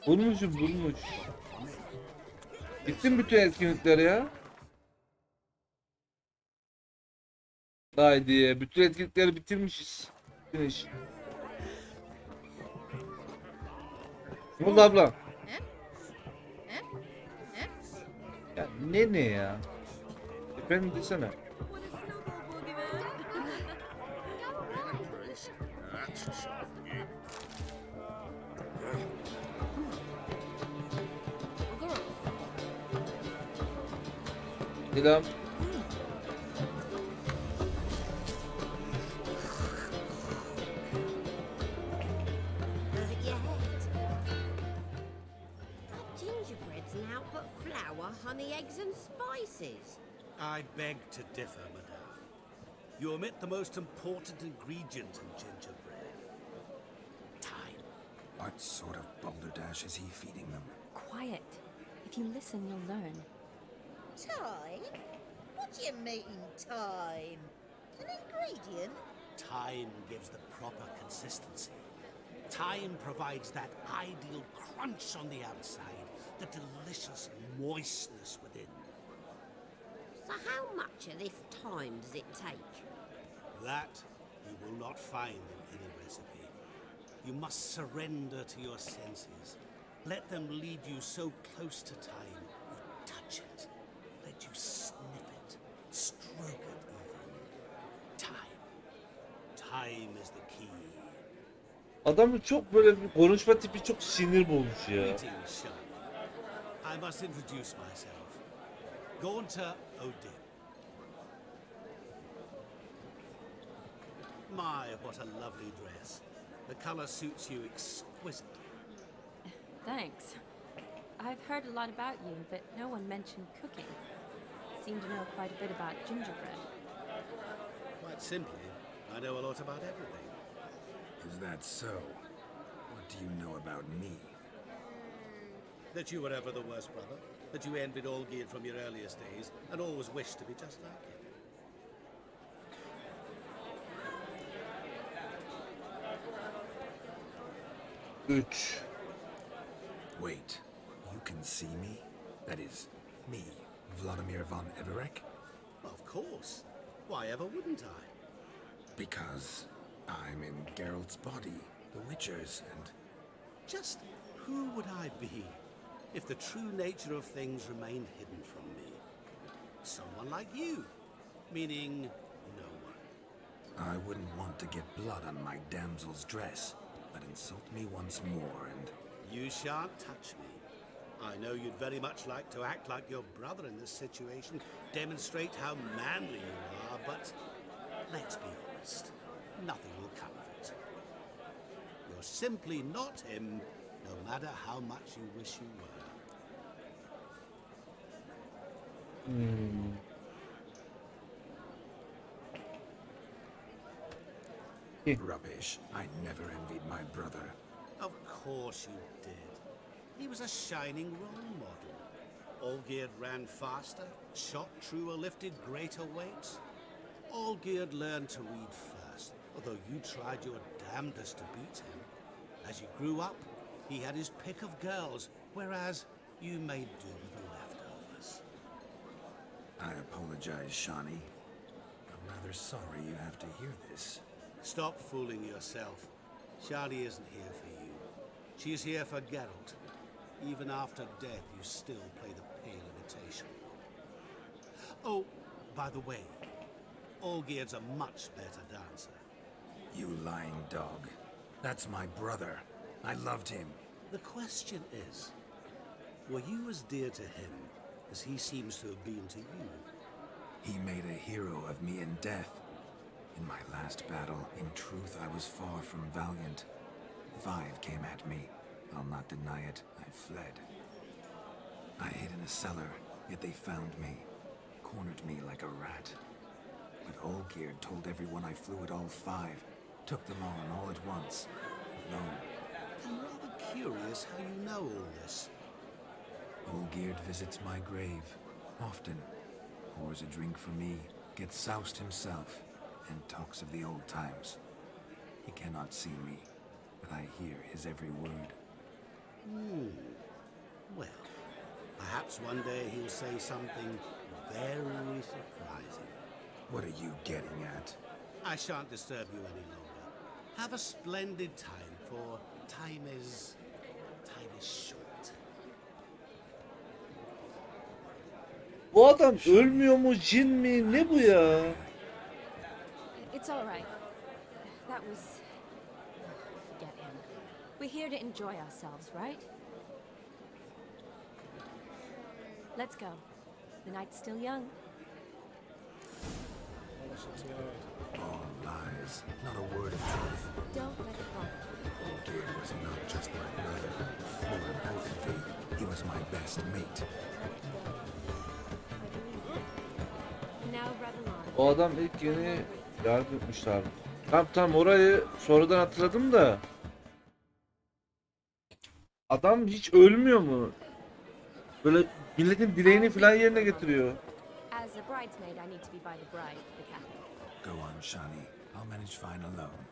Bulmuş. Gittin bütün etkinliklere ya. Haydi bütün etkinlikleri bitirmişiz. Finish. Ne oldu abla? Ya ne ya? Efendim desene. Selam. Gingerbread's now but flour, honey, eggs, and spices. I beg to differ, madame. You omit the most important ingredient in gingerbread. Time. What sort of balderdash is he feeding them? Quiet. If you listen, you'll learn. Time? What do you mean, time? An ingredient? Time gives the proper consistency. Time provides that ideal crunch on the outside, the delicious moistness within. So how much of this time does it take? That you will not find in any recipe. You must surrender to your senses. Let them lead you so close to time, you touch it. Let you sniff it, stroke it even. Time. Time is the key. Adamın çok böyle bir konuşma tipi çok sinir bulmuş ya. Greetings, Shani. I must introduce myself. Gaunter Odin. My, what a lovely dress. The color suits you exquisitely. Thanks. I've heard a lot about you, but no one mentioned cooking. Seem to know quite a bit about gingerbread. Quite simply, I know a lot about everything. Is that so? What do you know about me? That you were ever the worst brother, that you envied Olgierd from your earliest days, and always wished to be just like him. Üç. Wait, you can see me? That is, me, Vladimir von Everek? Of course. Why ever wouldn't I? Because I'm in Geralt's body, the Witcher's, and... Just who would I be if the true nature of things remained hidden from me? Someone like you, meaning no one. I wouldn't want to get blood on my damsel's dress, but insult me once more and... You shan't touch me. I know you'd very much like to act like your brother in this situation, demonstrate how manly you are, but let's be honest, nothing will come of it. You're simply not him, no matter how much you wish you were. Hmm. Rubbish. I never envied my brother. Of course you did. He was a shining role model. Olgierd ran faster, shot truer, lifted greater weights. Olgierd learned to read first, although you tried your damnedest to beat him. As you grew up, he had his pick of girls, whereas you made do with the leftovers. I apologize, Shawnee. I'm rather sorry you have to hear this. Stop fooling yourself. Shadi isn't here for you. She's here for Geralt. Even after death, you still play the pale imitation. Oh, by the way, Olgierd's a much better dancer. You lying dog. That's my brother. I loved him. The question is, were you as dear to him as he seems to have been to you? He made a hero of me in death. In my last battle, in truth, I was far from valiant. 5 came at me. I'll not deny it. I fled. I hid in a cellar, yet they found me. Cornered me like a rat. But Olgierd told everyone I flew at all 5. Took them on all at once. Alone. I'm rather curious how you know all this. Olgierd visits my grave. Often. Pours a drink for me. Gets soused himself. And talks of the old times. He cannot see me, but I hear his every word. Well, perhaps one day he'll say something very surprising. What are you getting at? I shan't disturb you any longer. Have a splendid time, for time is short. Bu adam ölmüyor mu, cin mi? Ne bu ya? It's all right. That was... Forget him. We're here to enjoy ourselves, right? Let's go. The night's still young. All lies. Not a word of truth. Don't let it bother you. Olgierd was not just my brother. More importantly, he was my best mate. I believe you. Now run along. O adam ilk yeni yardım etmişler. Tam orayı sonradan hatırladım da. Adam hiç ölmüyor mu? Böyle milletin dileğini falan yerine getiriyor. As a bridesmaid, I need to be by the bride, the captain. Go on, Shawnee. I'll manage fine alone.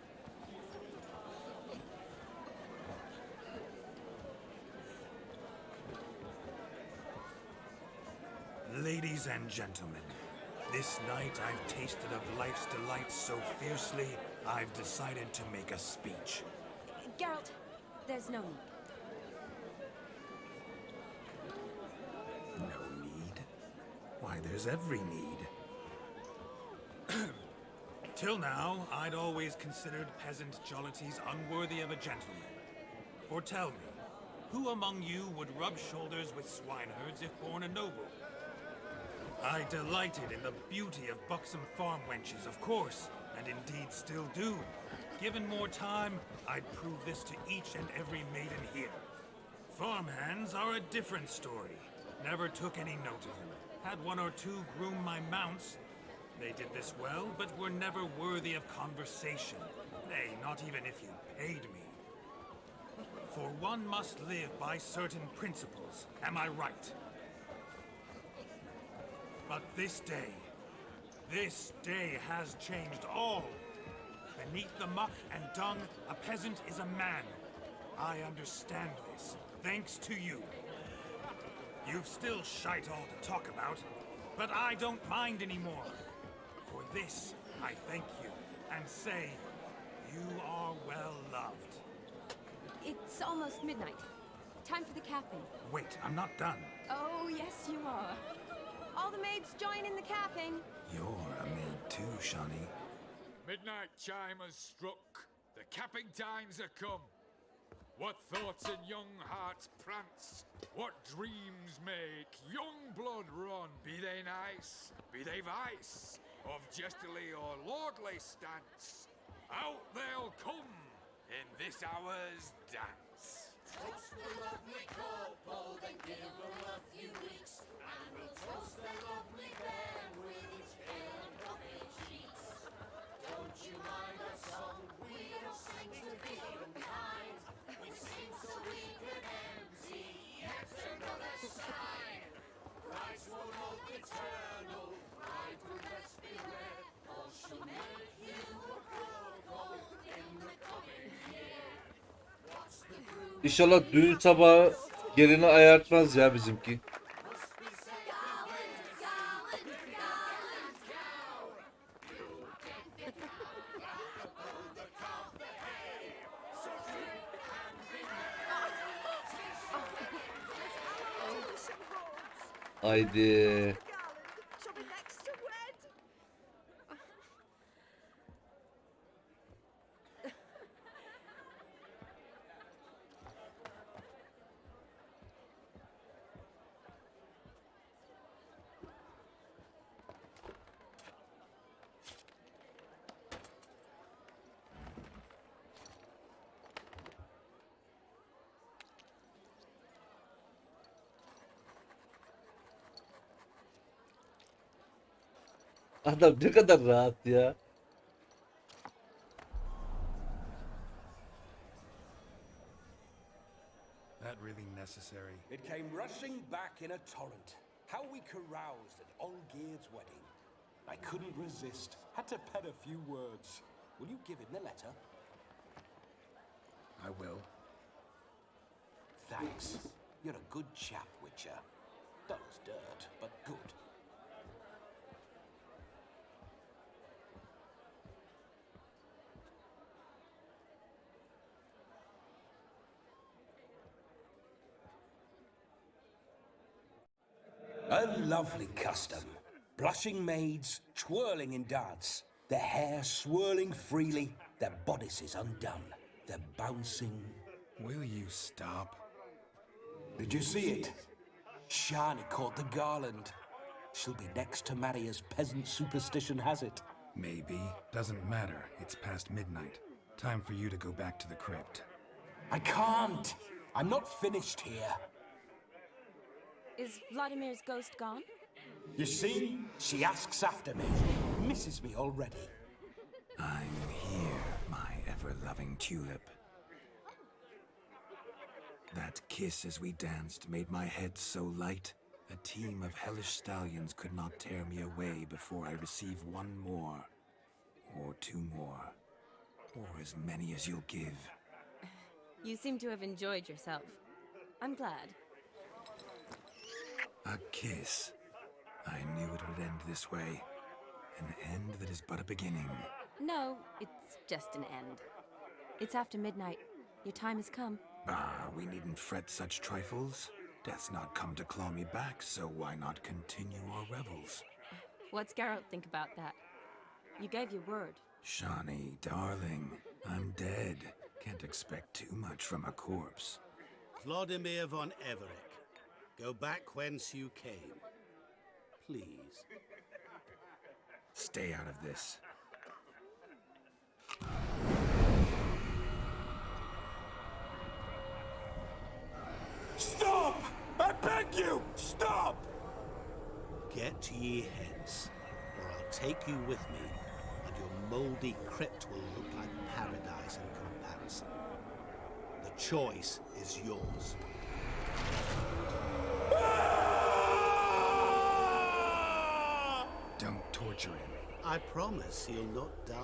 Ladies and gentlemen, this night I've tasted of life's delights so fiercely, I've decided to make a speech. Geralt, there's no need. No need? Why, there's every need. Till now, I'd always considered peasant jollities unworthy of a gentleman. For tell me, who among you would rub shoulders with swineherds if born a noble? I delighted in the beauty of buxom farm wenches, of course, and indeed still do. Given more time, I'd prove this to each and every maiden here. Farmhands are a different story. Never took any note of them. Had 1 or 2 groom my mounts. They did this well, but were never worthy of conversation. Nay, not even if you paid me. For one must live by certain principles, am I right? But this day has changed all. Beneath the muck and dung, a peasant is a man. I understand this, thanks to you. You've still shite all to talk about, but I don't mind anymore. For this, I thank you, and say, you are well loved. It's almost midnight. Time for the capping. Wait, I'm not done. Oh, yes, you are. All the maids join in the capping. You're a maid too, Shawnee. Midnight chime has struck. The capping times are come. What thoughts in young hearts prance? What dreams make young blood run? Be they nice, be they vice, of jestily or lordly stance, out they'll come in this hour's dance. Toast the lovely couple, then give them a few weeks, and we'll toast their love İnşallah düğün sabahı gelini ayartmaz ya bizimki. Haydi. Shall be next to wed. Adam ne kadar rahat ya. That really necessary? It came rushing back in a torrent. How we caroused at Olgierd's wedding. I couldn't resist. Had to pen a few words. Will you give him the letter? I will. Thanks. You're a good chap, Witcher. Dull as dirt, but good. A lovely custom. Blushing maids, twirling in dance, their hair swirling freely, their bodices undone, their bouncing. Will you stop? Did you see it? Shani caught the garland. She'll be next to marry as peasant superstition has it. Maybe. Doesn't matter. It's past midnight. Time for you to go back to the crypt. I can't. I'm not finished here. Is Vladimir's ghost gone? You see, she asks after me, misses me already. I'm here, my ever-loving tulip. That kiss as we danced made my head so light. A team of hellish stallions could not tear me away before I receive one more. Or two more. Or as many as you'll give. You seem to have enjoyed yourself. I'm glad. A kiss. I knew it would end this way. An end that is but a beginning. No, it's just an end. It's after midnight. Your time has come. Ah, we needn't fret such trifles. Death's not come to claw me back, so why not continue our revels? What's Geralt think about that? You gave your word. Shani, darling, I'm dead. Can't expect too much from a corpse. Vladimir von Everick, go back whence you came. Please. Stay out of this. Stop! I beg you, stop! Get ye hence, or I'll take you with me, and your mouldy crypt will look like paradise in comparison. The choice is yours. Don't torture him. I promise he'll not die.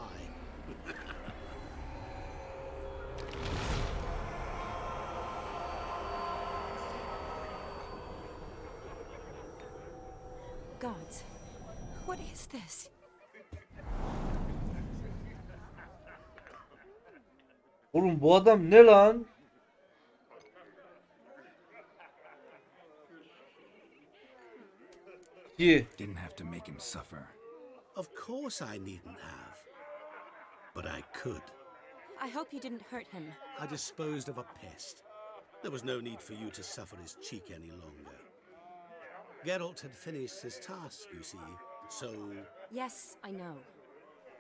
Gods, what is this? Oğlum bu adam ne lan? Ki Didn't have to make him suffer. Of course I needn't have. But I could. I hope you didn't hurt him. I disposed of a pest. There was no need for you to suffer his cheek any longer. Geralt had finished his task, you see, so... Yes, I know.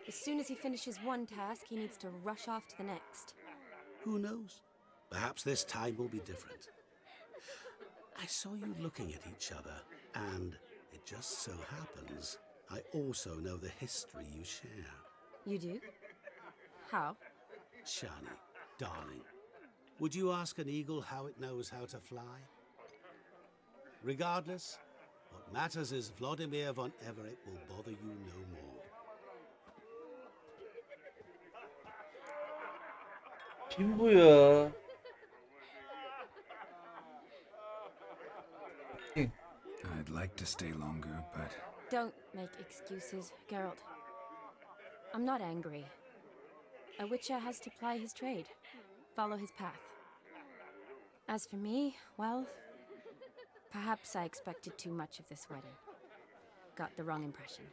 As soon as he finishes one task, he needs to rush off to the next. Who knows? Perhaps this time will be different. I saw you looking at each other, and it just so happens I also know the history you share. You do? How? Shani, darling, would you ask an eagle how it knows how to fly? Regardless, what matters is Vladimir von Everick will bother you no more. kim bu ya? I'd like to stay longer, but Don't make excuses, Geralt. I'm not angry. A witcher has to ply his trade, follow his path. As for me, well, perhaps I expected too much of this wedding. Got the wrong impression.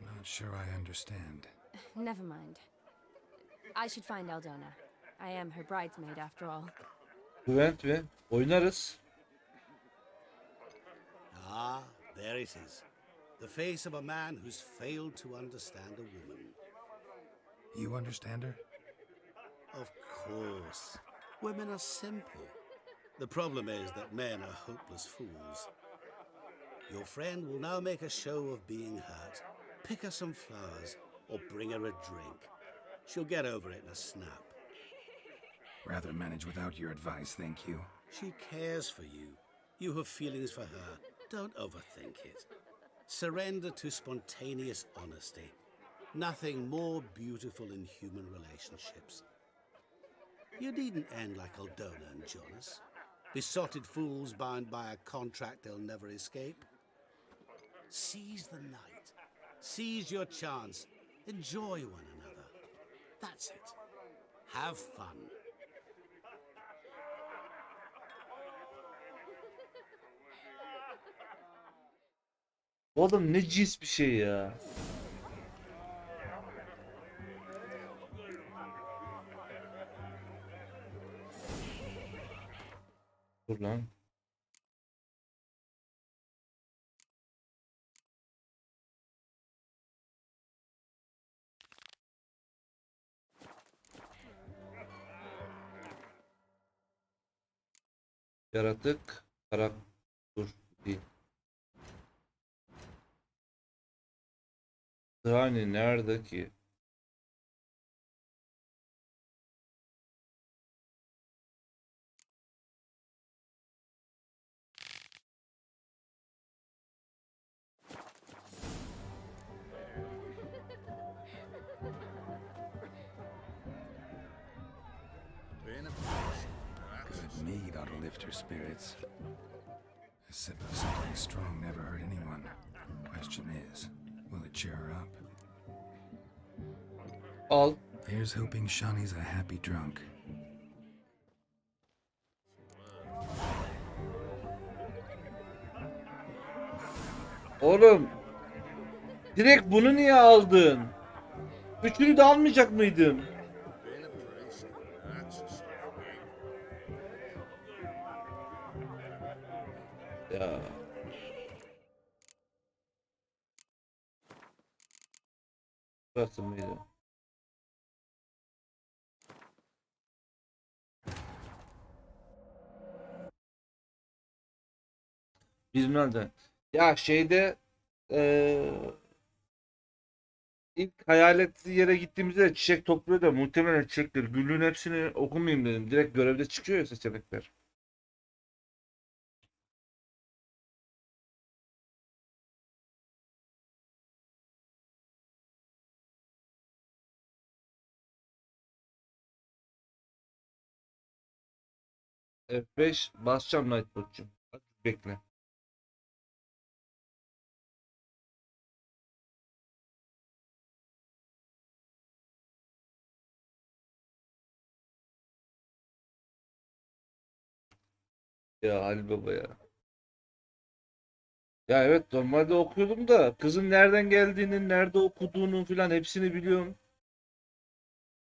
not sure I understand. Never mind. I should find Aldona. I am her bridesmaid after all. Güvent ve oynarız. Ah, there it is. The face of a man who's failed to understand a woman. You understand her? Of course. Women are simple. The problem is that men are hopeless fools. Your friend will now make a show of being hurt, pick her some flowers, or bring her a drink. She'll get over it in a snap. Rather manage without your advice, thank you. She cares for you. You have feelings for her. Don't overthink it. Surrender to spontaneous honesty. Nothing more beautiful in human relationships. You needn't end like Aldona and Jonas. Besotted fools bound by a contract they'll never escape. Seize the night. Seize your chance. Enjoy one another. That's it. Have fun. Oğlum ne cins bir şey ya. Dur lan. Yaratık, dur değil. Yani nerede ki? Good mead ought to lift her spirits. A sip of something strong never hurt anyone. Question is, will it cheer her up? Al. Here's hoping Shawnee's a happy drunk. Oğlum. Direkt bunu niye aldın? Üçünü de almayacak mıydın? Ya. Burası mıydı? Bilmem. Ya şeyde ilk hayaletli yere gittiğimizde de çiçek topluyor da muhtemelen çiçektir. Güllüğün hepsini okumayayım dedim. Direkt görevde çıkıyor ya seçenekler. F5 basacağım Nightbot'cum. Hadi bekle. Ya Ali Baba ya. Ya evet normalde okuyordum da kızın nereden geldiğini, nerede okuduğunu falan hepsini biliyorum.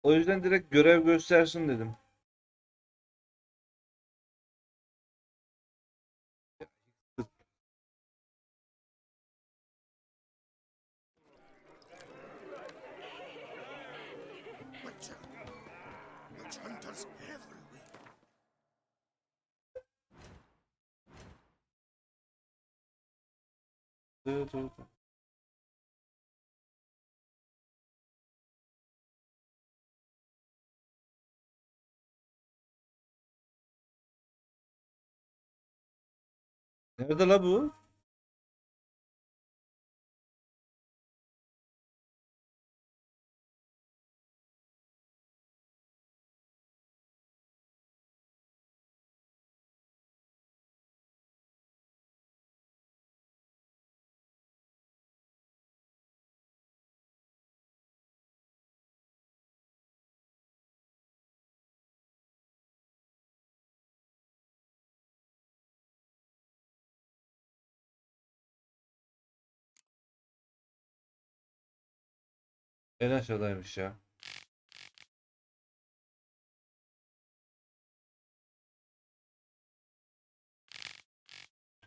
O yüzden direkt görev göstersin dedim. Witch hunters everywhere. Evet, evet. Nerede la bu? En aşağıdaymış ya.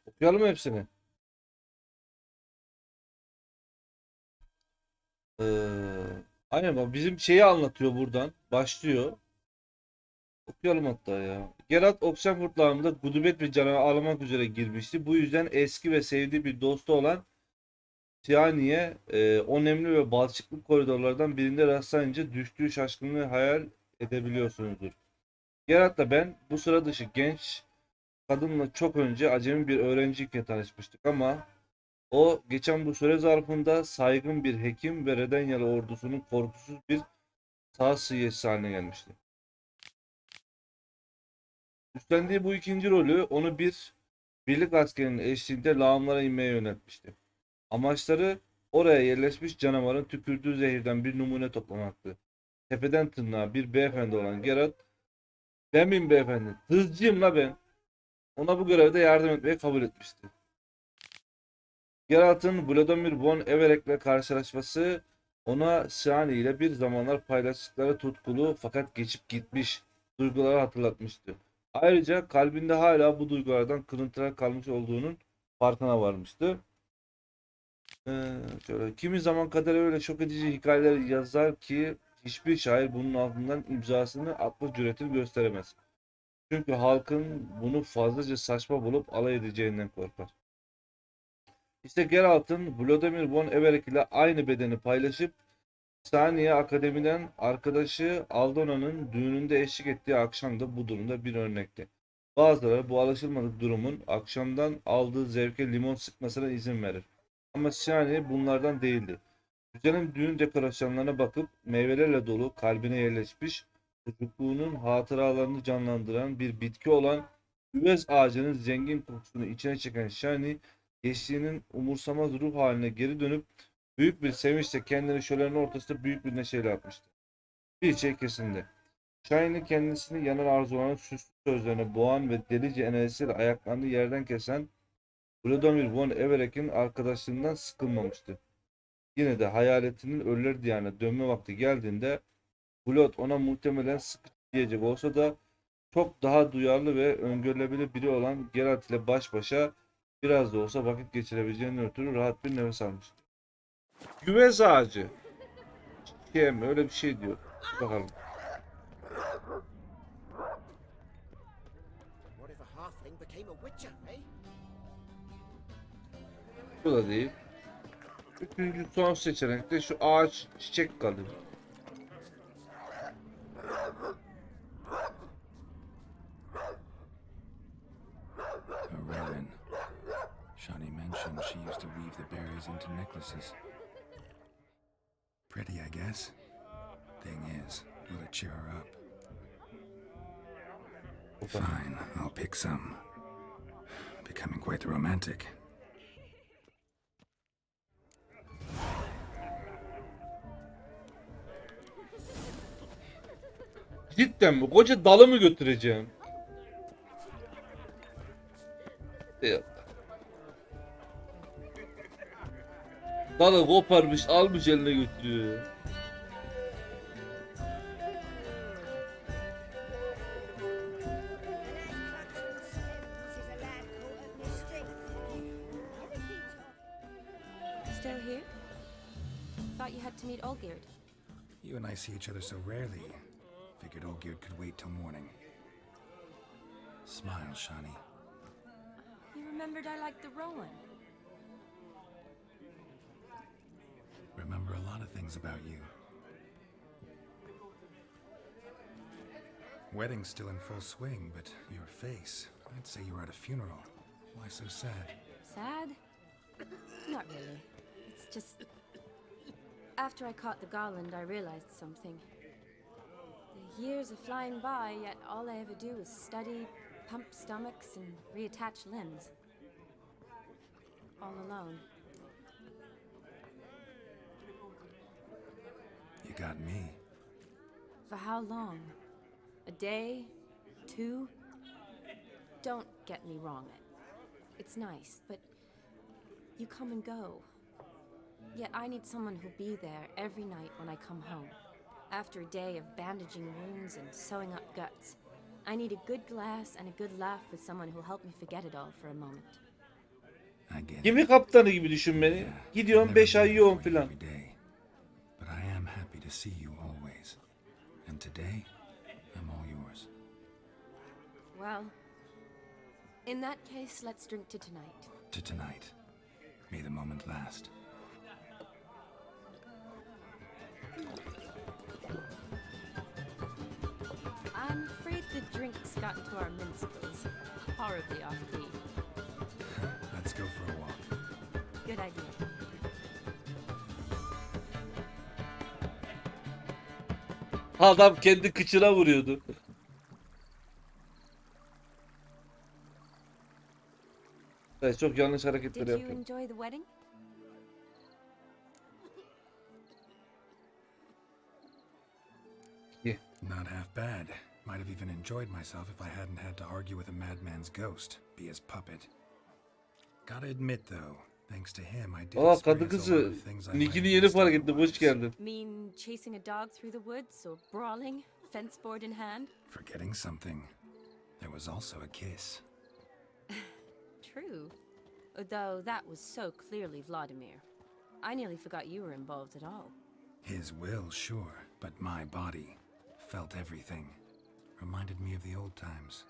Okuyalım hepsini. Aynen bak bizim şeyi anlatıyor buradan. Başlıyor. Okuyalım hatta ya. Geralt Oxenford Dağı'nda gudubet ve canavar ağlamak üzere girmişti. Bu yüzden eski ve sevdiği bir dostu olan Tiani'ye önemli ve balçıklı koridorlardan birinde rastlayınca düştüğü şaşkınlığı hayal edebiliyorsunuzdur. Geralt'la ben bu sıra dışı genç kadınla çok önce acemi bir öğrenciyken tanışmıştık ama o geçen bu süre zarfında saygın bir hekim ve Redenyalı ordusunun korkusuz bir sağ sıhhiyesi haline gelmişti. Üstlendiği bu ikinci rolü onu bir birlik askerinin eşliğinde lağımlara inmeye yöneltmişti. Amaçları oraya yerleşmiş canavarın tükürdüğü zehirden bir numune toplamaktı. Tepeden tırnağa bir beyefendi olan Geralt, ben miyim beyefendi? Hızcıyım la ben. Ona bu görevde yardım etmeyi kabul etmişti. Geralt'ın Vladimir von Everek'le karşılaşması ona Siani ile bir zamanlar paylaştıkları tutkulu fakat geçip gitmiş duyguları hatırlatmıştı. Ayrıca kalbinde hala bu duygulardan kırıntılar kalmış olduğunun farkına varmıştı. Şöyle, kimi zaman kadar öyle şok edici hikayeler yazar ki hiçbir şair bunun altından imzasını atma cüretini gösteremez. Çünkü halkın bunu fazlaca saçma bulup alay edeceğinden korkar. İşte Geralt'ın Vladimir von Everek ile aynı bedeni paylaşıp Saniye Akademi'den arkadaşı Aldona'nın düğününde eşlik ettiği akşam da bu durumda bir örnekti. Bazıları bu alışılmadık durumun akşamdan aldığı zevke limon sıkmasına izin verir. Ama Saniye bunlardan değildi. Güzel'in düğün dekorasyonlarına bakıp meyvelerle dolu kalbine yerleşmiş, çocukluğunun hatıralarını canlandıran bir bitki olan üvez ağacının zengin kokusunu içine çeken Shani, gençliğinin umursamaz ruh haline geri dönüp büyük bir sevinçle kendini şölenin ortasında büyük bir neşeyle atmıştı. Bir şey kesindi. Shani kendisini yanan arzuların süslü sözlerine boğan ve delice enerjisiyle ayaklarını yerden kesen Vladimir von Everek'in arkadaşlığından sıkılmamıştı. Yine de hayaletinin ölüler diyarına dönme vakti geldiğinde Vlad ona muhtemelen sıkıcı diyecek olsa da çok daha duyarlı ve öngörülebilir biri olan Geralt ile baş başa biraz da olsa vakit geçirebileceğinden ötürü rahat bir nefes almıştı. Güvez ağacı. Çiçeğe öyle bir şey diyor. Bakalım. What if a halfling became a witcher, eh? Bu da değil. Üçüncü son seçenekte şu ağaç çiçek kalıyor. A Rowan. Shani mentioned she used to weave the berries into necklaces. Pretty, I guess. Thing is, will it cheer her up? Fine, I'll pick some. Becoming quite the romantic. Cidden mi? Koca dalı mı götüreceğim? Yok. Dalı koparmış, almış eline götürüyor. Still here? Thought you had to meet Olgierd. You and I see each other so rarely. Figured Olgierd could wait till morning. Smile, Shani. You remembered I liked the Rowan. Remember a lot of things about you. Wedding's still in full swing, but your face, I'd say you were at a funeral. Why so sad? Sad? Not really. It's just... After I caught the garland, I realized something. The years are flying by, yet all I ever do is study, pump stomachs, and reattach limbs. All alone. You got me. For how long? A day? 2? Don't get me wrong. It's nice, but you come and go. Yet I need someone who'll be there every night when I come home. After a day of bandaging wounds and sewing up guts, I need a good glass and a good laugh with someone who'll help me forget it all for a moment. I get it. Gemi kaptanı gibi düşün beni. Yeah, Gidiyorum I'd 5 never ay be yoğun there for you filan. every day. But I am happy to see you always. And today, I'm all yours. Well, in that case, let's drink to tonight. To tonight. May the moment last. I'm afraid the drinks got into our minstrels. Horribly off key. Let's go for a walk. Good idea. Adam kendi kıçına vuruyordu. Evet, çok yanlış hareketler Did you yapıyor. enjoy the wedding? Not half bad. Might have even enjoyed myself if I hadn't had to argue with a madman's ghost, be his puppet. Gotta admit though, thanks to him I did Aa, kadın experience a lot kızı. of things I might Nickini have yeni missed fark ettim. Hoş otherwise. geldin. Mean chasing a dog through the woods or brawling, fence board in hand? Forgetting something. There was also a kiss. True. Though that was so clearly Vladimir. I nearly forgot you were involved at all. His will, sure, but my body felt everything. Reminded me of the old times.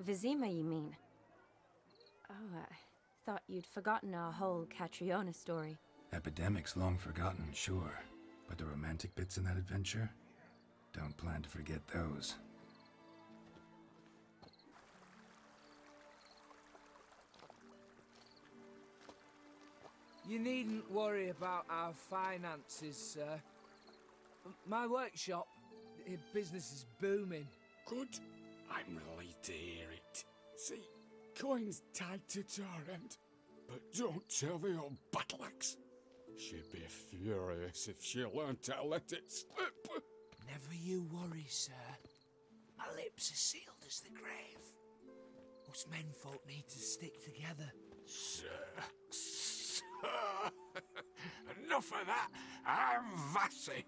Vizima, you mean? Oh, I thought you'd forgotten our whole Catriona story. Epidemics long forgotten, sure. But the romantic bits in that adventure? Don't plan to forget those. You needn't worry about our finances, sir. My workshop, business is booming. Good. I'm relieved to hear it. See, coin's tied to Torrent, but don't tell the old battle axe. She'd be furious if she learned to let it slip. Never you worry, sir. My lips are sealed as the grave. Us menfolk need to stick together. Sir. Enough of that. I'm Vassy.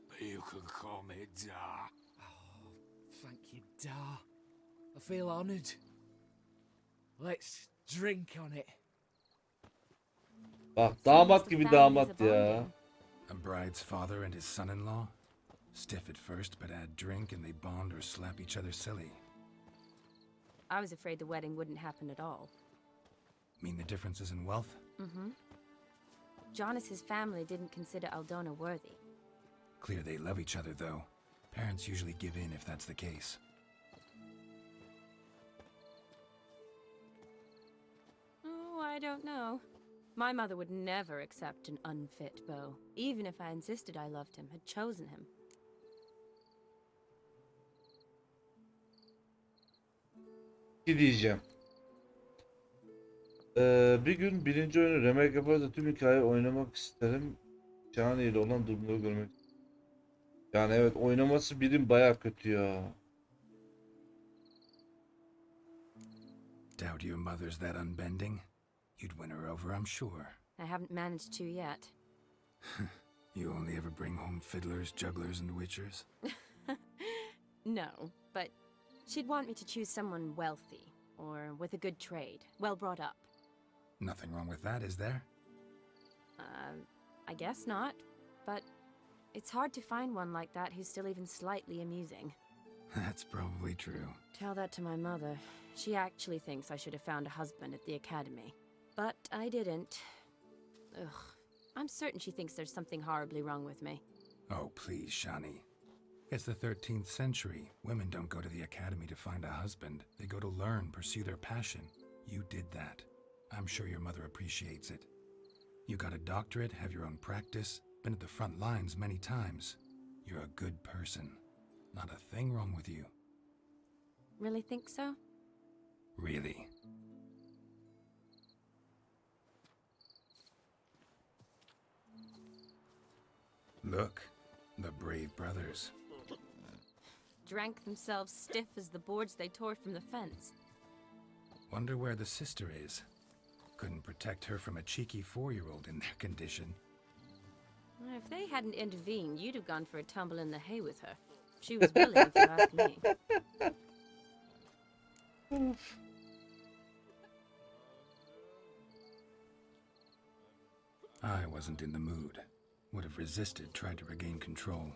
But you can call me Dar. Oh, thank you, Dar. I feel honoured. Let's drink on it. Bak damat gibi damat ya. A bride's father and his son-in-law? Stiff at first, but add drink and they bond or slap each other silly. I was afraid the wedding wouldn't happen at all. Mean the differences in wealth? Mm-hmm. Jonas's family didn't consider Aldona worthy. Clear they love each other, though. Parents usually give in if that's the case. Oh, I don't know. My mother would never accept an unfit beau, even if I insisted I loved him, had chosen him. Bir diyeceğim. Bir gün birinci oyunu remake yaparsa tüm hikayeyi oynamak isterim. Şahane ile olan durumları görmek. Yani evet, oynaması birim baya kötü ya. Doubt your mother's that unbending? You'd win her over, I'm sure. I haven't managed to yet. You only ever bring home fiddlers, jugglers, and witchers? No, but she'd want me to choose someone wealthy, or with a good trade, well brought up. Nothing wrong with that, is there? I guess not, but it's hard to find one like that who's still even slightly amusing. That's probably true. Tell that to my mother. She actually thinks I should have found a husband at the academy. But I didn't. Ugh. I'm certain she thinks there's something horribly wrong with me. Oh, please, Shani. It's the 13th century. Women don't go to the academy to find a husband. They go to learn, pursue their passion. You did that. I'm sure your mother appreciates it. You got a doctorate, have your own practice, been at the front lines many times. You're a good person. Not a thing wrong with you. Really think so? Really. Look, the brave brothers. Drank themselves stiff as the boards they tore from the fence. Wonder where the sister is. Couldn't protect her from a cheeky 4-year-old in their condition. If they hadn't intervened, you'd have gone for a tumble in the hay with her. She was willing, if you ask me. I wasn't in the mood. Would have resisted, tried to regain control.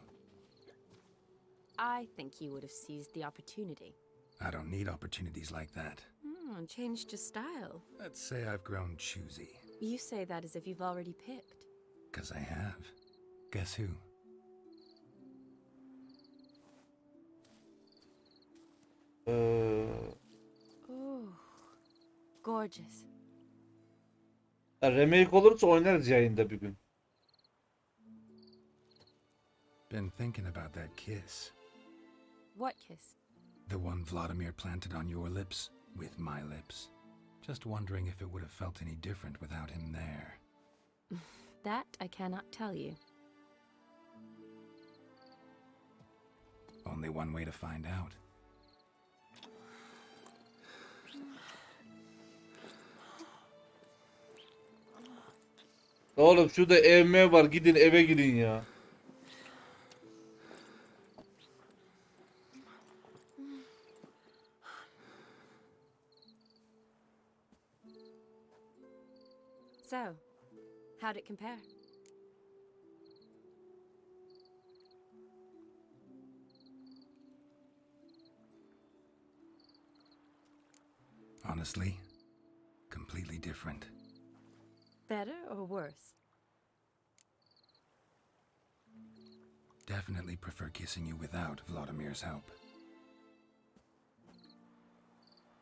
I think you would have seized the opportunity. I don't need opportunities like that. Changed your style. Let's say I've grown choosy. You say that as if you've already picked. 'Cause I have. Guess who? Oh, gorgeous. Ya remake olursa oynarız yayında bir gün. Been thinking about that kiss. What kiss? The one Vladimir planted on your lips, with my lips. Just wondering if it would have felt any different without him there. That I cannot tell you. Only one way to find out. Oğlum şurada ev var. Gidin eve gidin ya. So, how'd it compare? Honestly, completely different. Better or worse? Definitely prefer kissing you without Vladimir's help.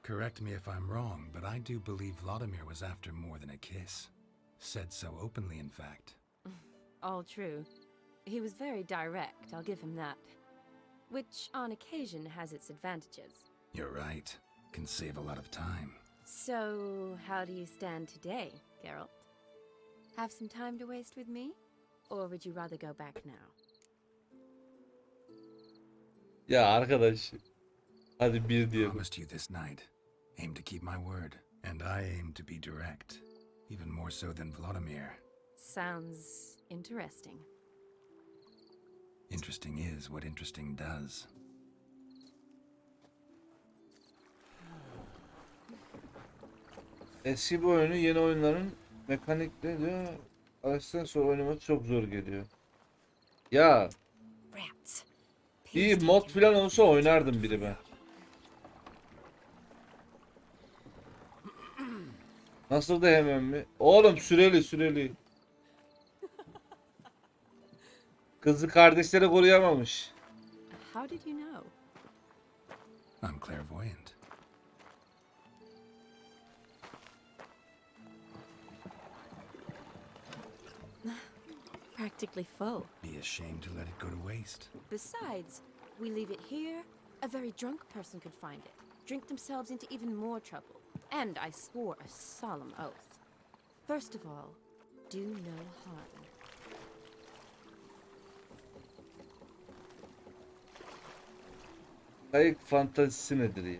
Correct me if I'm wrong, but I do believe Vladimir was after more than a kiss. Said so openly, in fact. All true. He was very direct, I'll give him that. Which, on occasion, has its advantages. You're right. Can save a lot of time. So, how do you stand today, Geralt? Have some time to waste with me? Or would you rather go back now? Ya arkadaş. Hadi bir diyelim. Promised you this night. Aim to keep my word. And I aim to be direct. Even more so than Vladimir. Sounds interesting. Interesting is what interesting does. Eski bir oyunu yeni oyunların mekanikleri diyor. Araçtan sonra oynamak çok zor geliyor. Ya bir mod falan olsa oynardım biri ben. Nasıl da hemen mi? Oğlum süreli. Kızı kardeşleri koruyamamış. How did you know? I'm clairvoyant. Practically full. Be ashamed to let it go to waste. Besides, we leave it here, a very drunk person could find it, drink themselves into even more trouble. And I swore a solemn oath. First of all, do no harm. Kayık fantazisi nedir ya?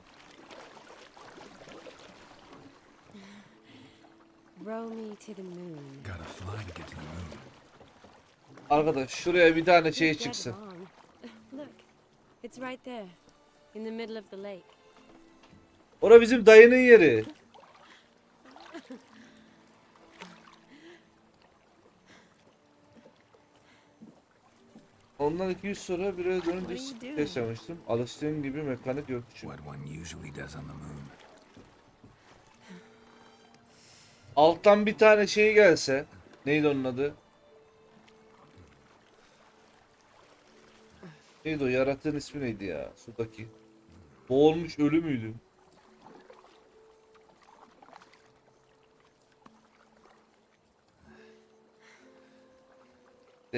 Row me to the moon. Gotta fly to get to the moon. Arkadaş şuraya bir tane şey Dead çıksın. wrong. Look, it's right there, in the middle of the lake. Ora bizim dayının yeri. Ondan 200 sonra bir dönüp bir yaşamıştım. Alıştığım gibi mekanik yok çünkü. What one usually does on the moon. Alttan bir tane şey gelse. Neydi onun adı? Neydi o? Yaratığın ismi neydi ya? Sudaki. Boğulmuş ölü müydü?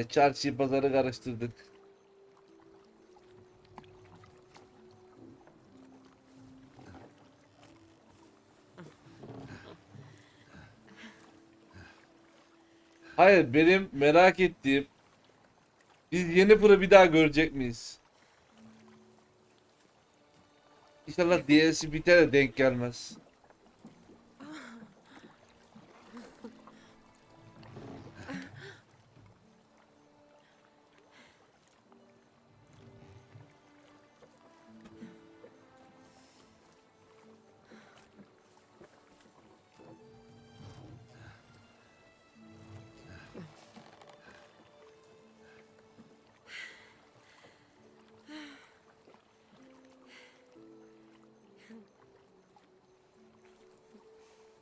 Çarşıyı pazarı karıştırdık. Hayır, benim merak ettiğim, biz Yennefer'ı bir daha görecek miyiz? İnşallah DLC biter de denk gelmez.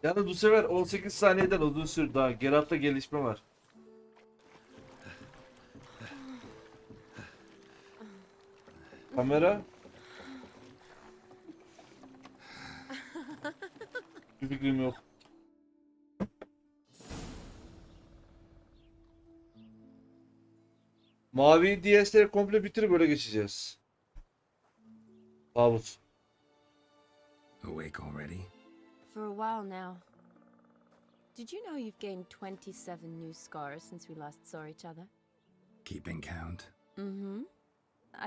Yani bu sefer 18 saniyeden uzun sürdü daha. Geralt'ta gelişme var. Kamera. Bir fikrim yok. Mavi DS'leri komple bitirip böyle geçeceğiz. Kabus. Awake already? For a while now. Did you know you've gained 27 new scars since we last saw each other? Keeping count? Mm-hmm.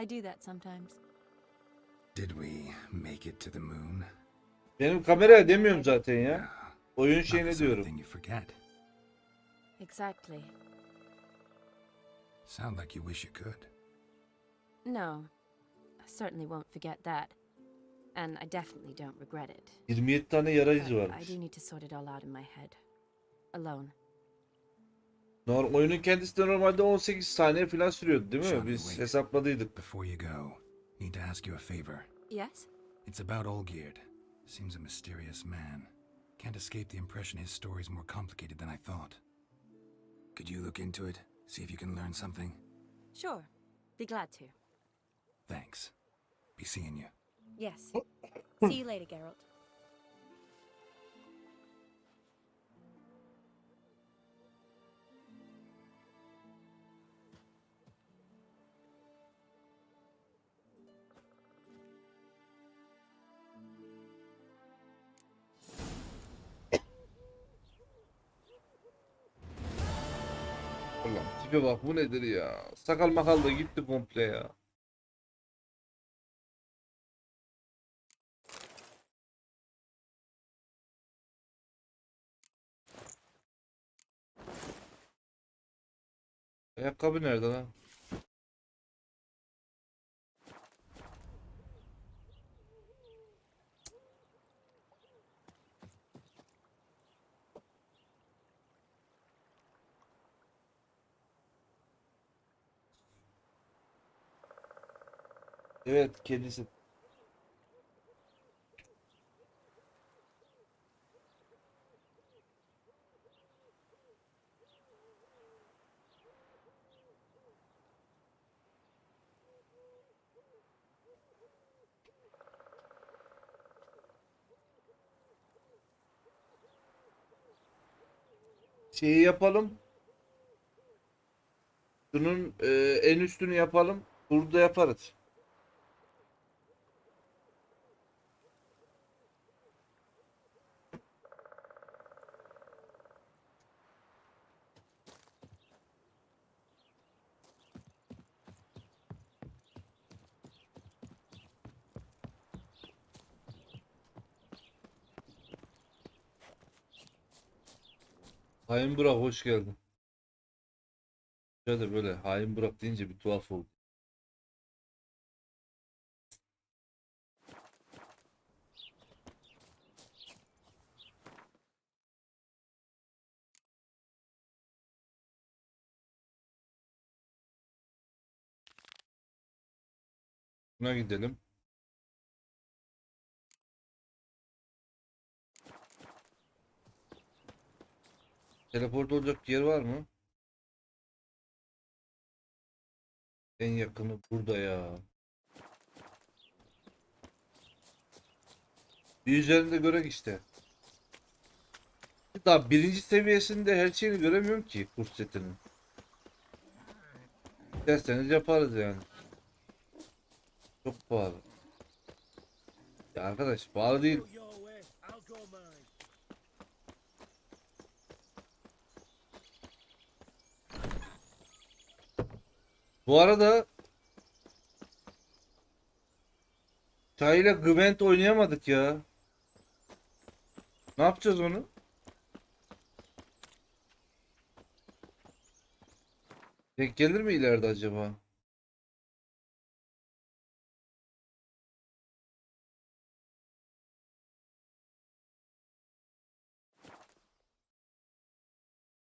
I do that sometimes. Did we make it to the moon? Benim kameraya demiyorum zaten ya. Ah, Oyun not the şeyine sort of diyorum. thing you forget. Exactly. Sound like you wish you could. No, I certainly won't forget that. And I definitely don't regret it. 27 tane yara But izi I varmış. do need to sort it all out in my head. Alone. Oyunun kendisi de normalde 18 saniye falan sürüyordu değil mi? Sean, Biz wait. hesapladıydık. Before you go, need to ask you a favor. Yes? It's about Olgierd. Seems a mysterious man. Can't escape the impression his story's more complicated than I thought. Could you look into it? See if you can learn something? Sure. Be glad to. Thanks. Be seeing you. Yes. See you later, Geralt. Ulan tipe bak, bu nedir ya? Sakal makal da gitti komple ya. Ayakkabı nerede lan? Evet, kedisi. Şeyi yapalım. Bunun en üstünü yapalım. Burada yaparız. Hain Burak, hoş geldin. Şöyle böyle Hain Burak deyince bir tuhaf oldu. Buna gidelim. Teleport olacak yer var mı? En yakını burada ya. Bir üzerinde görek işte. Daha birinci seviyesinde her şeyini göremiyorum ki kurs setinin. İsterseniz yaparız yani. Çok pahalı. Ya arkadaş, pahalı değil. Go your way, I'll go mine. Bu arada Çayla Gwent oynayamadık ya. Ne yapacağız onu? Denk gelir mi ileride acaba?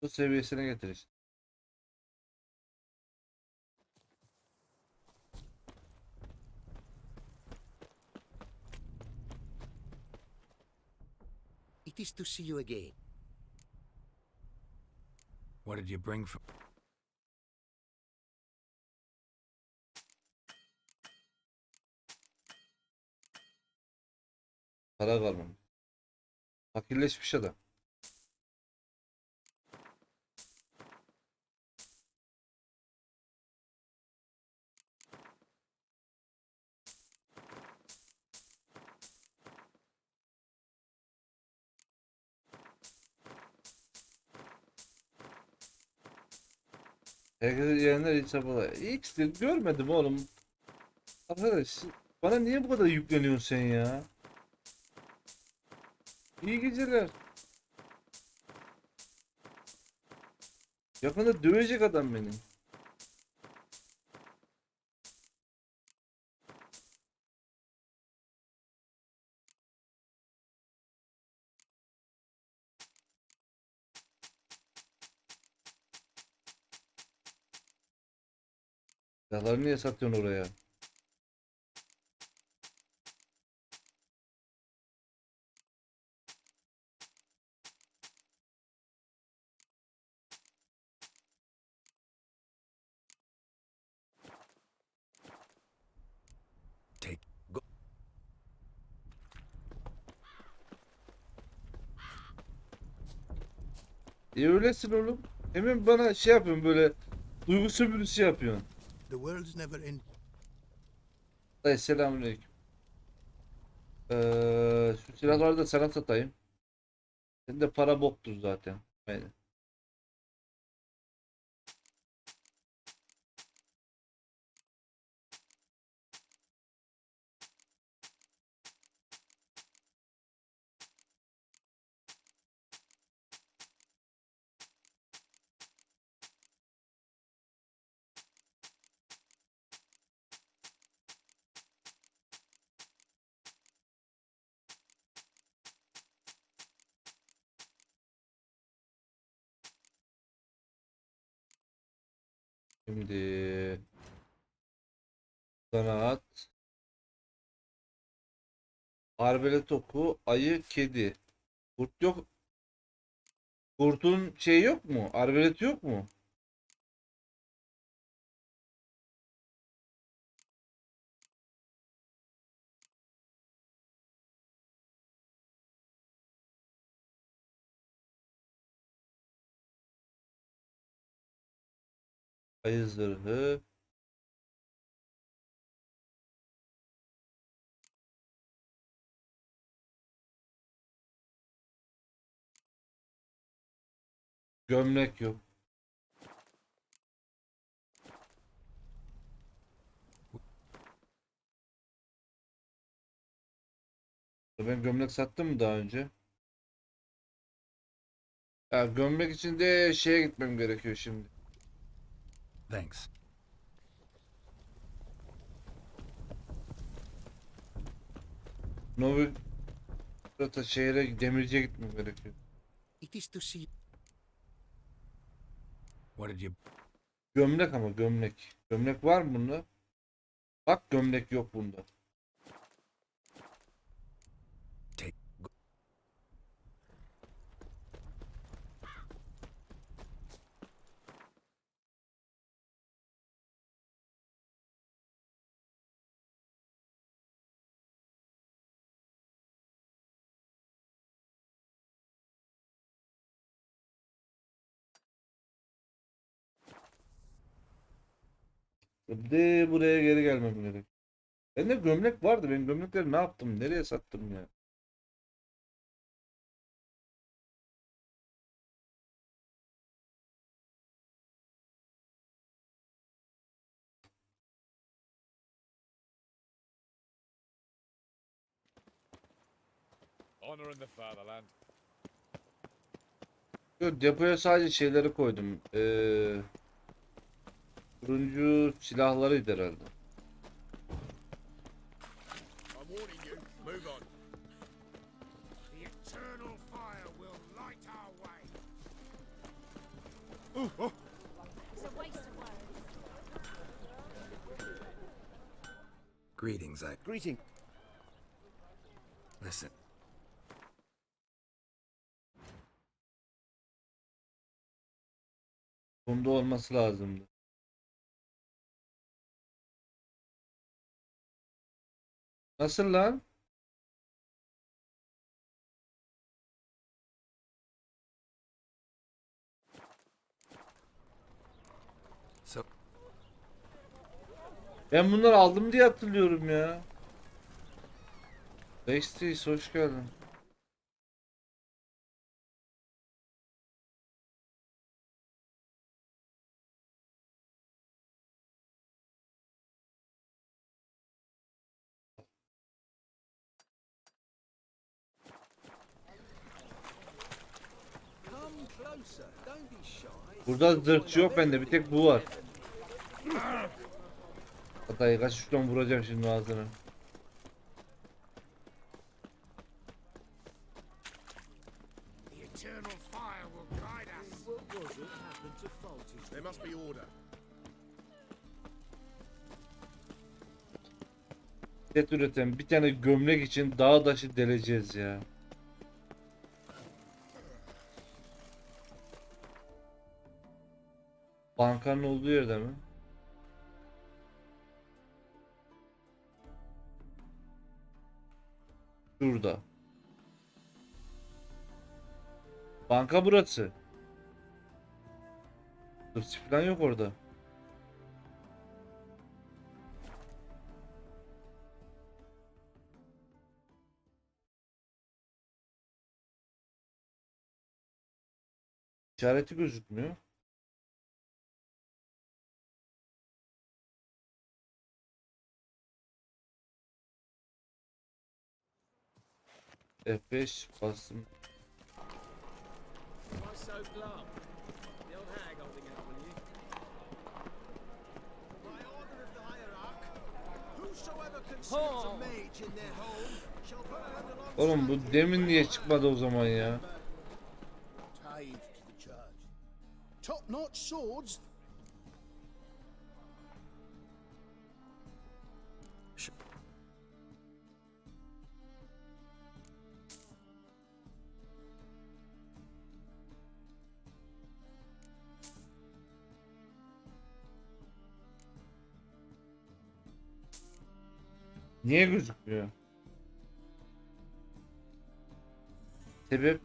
Bu seviyesine getiririz. If is to see you again. What did you bring from... Para kalmamış. Fakirleşmiş adam. Herkese yiyenler hiç çabalar. Hiç de görmedim oğlum. Arkadaş bana niye bu kadar yükleniyorsun sen ya? İyi geceler. Yakında dövecek adam beni. Silahları niye satıyorsun oraya? Take... Öylesin oğlum. Hemen bana şey yapıyorsun böyle duygu sömürüsü yapıyorsun. The world's never end. Dayı selamünaleyküm. Şu silahları da sana satayım. Senin de para boktur zaten. Aynen. Şimdi sanat, arbelet oku, ayı, kedi. Kurt yok. Kurtun şey yok mu? Arbelet yok mu? Ayı zırhı. Gömlek yok. Ben gömlek sattım mı daha önce? Ya gömlek için de şeye gitmem gerekiyor şimdi. Thanks. Novi şehre demirciye gitmem gerekiyor. It is to see. What did you... Gömlek ama gömlek. Gömlek var mı bunda? Bak gömlek yok bunda. Take... Bir de buraya geri gelmem gerek. Bende gömlek vardı. Ben gömlekleri ne yaptım? Nereye sattım ya? Honor in the fatherland. Yo, depoya sadece şeyleri koydum. Turuncu silahlarıydı herhalde. I'm warning you, move on. The eternal fire will light our way. It's a waste of words. Greetings, Greeting. Listen. Bunda olması lazımdı. Nasıl lan? So, Ben bunları aldım diye hatırlıyorum ya. Backstage hoş geldin. Come closer. Don't be shy. Burada zırhçı yok bende, bir tek bu var. Hatta kaç şuradan vuracağım şimdi ağzına. The eternal fire will guide us. What was it happened to faulty? There must be order. Set üreten bir tane gömlek için dağ taşı deleceğiz ya. Bankanın olduğu yerde mi? Şurada. Banka burası. Hırsız falan yok orada. İşareti gözükmüyor. F5 bastım. Why so glum? The old hag holding out on you. By order of the hierarch, whosoever conceals a mage in their home shall burn alongside Oğlum bu demin niye çıkmadı o zaman ya? tithe to the church. Top-notch swords. Niye gözükmüyor? Sebep?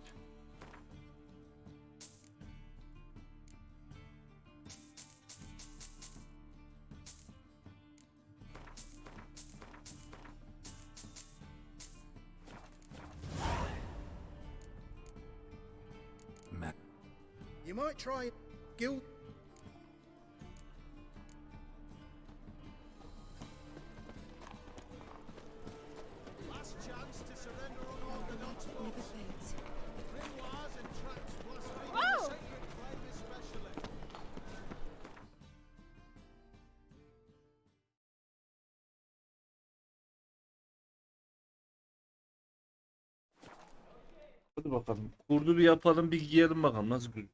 Ma- You might try guild. Last chance to surrender unorthodox force. Grimoires and traps blaspheming the sacred flame especially. Hadi bakalım. Kurdu bir yapalım, bir giyelim bakalım nasıl gül.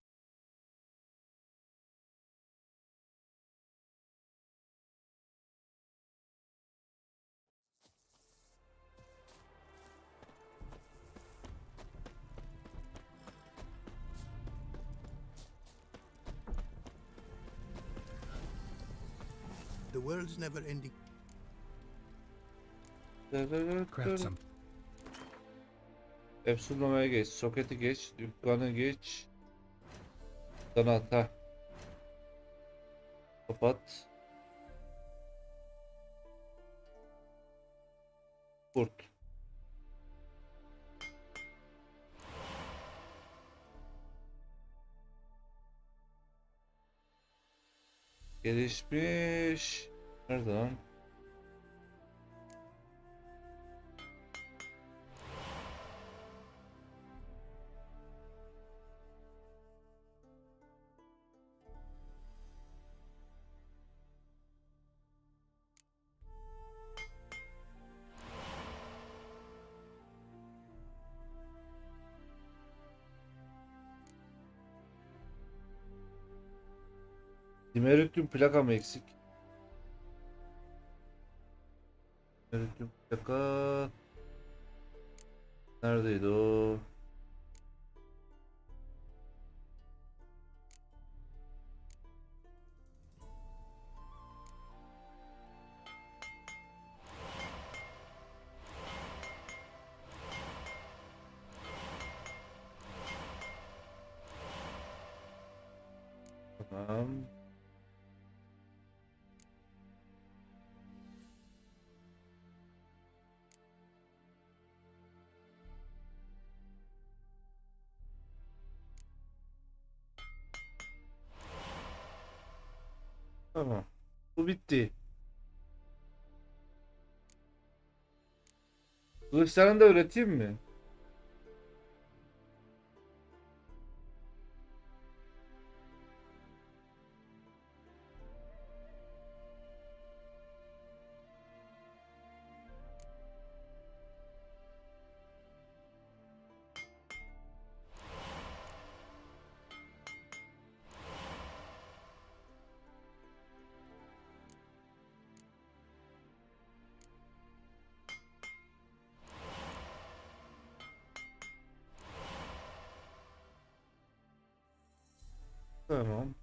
The world's never ending. Craft some. Efsunlamaya geç, soketi geç, dükkanı geç. Sanat ha. Kapat. Kurt. Gelişmiş. Nerede lan? Dimerityum plaka mı eksik? Dimerityum plaka neredeydi o? Tamam. Tamam. Bu bitti. Kılıçlarını da öğreteyim mi? Tamam.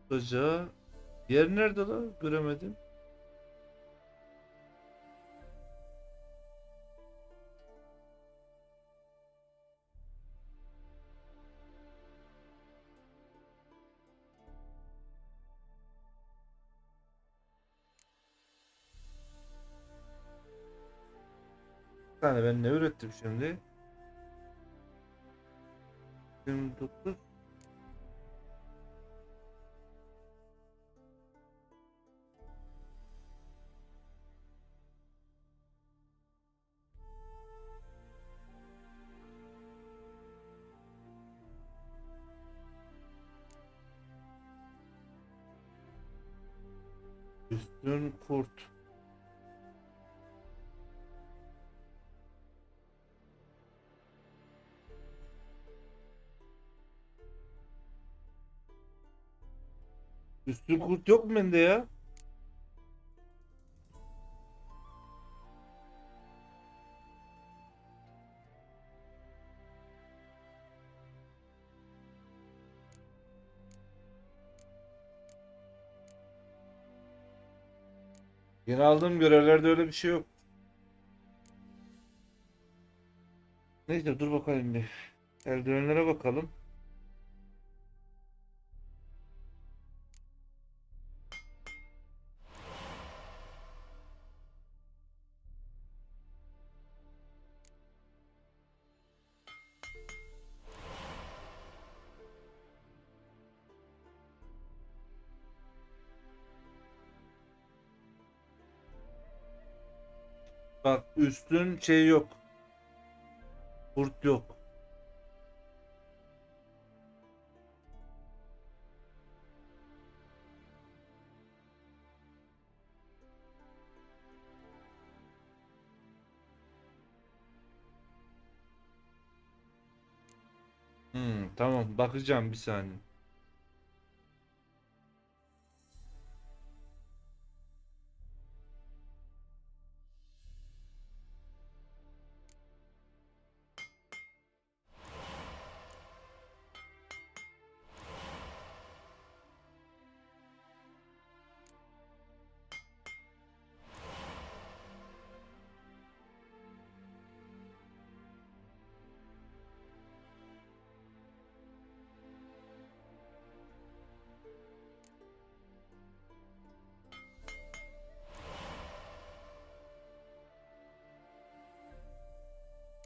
Hoca. Yer nerede lan? Göremedim. Bir tane ben ne ürettim şimdi? 29. Üstün kurt. Üstün kurt yok mu bende ya? Yeni aldığım görevlerde öyle bir şey yok. Neyse dur bakalım bir. Eldivenlere bakalım. Bak üstün şey yok. Kurt yok. Tamam bakacağım bir saniye.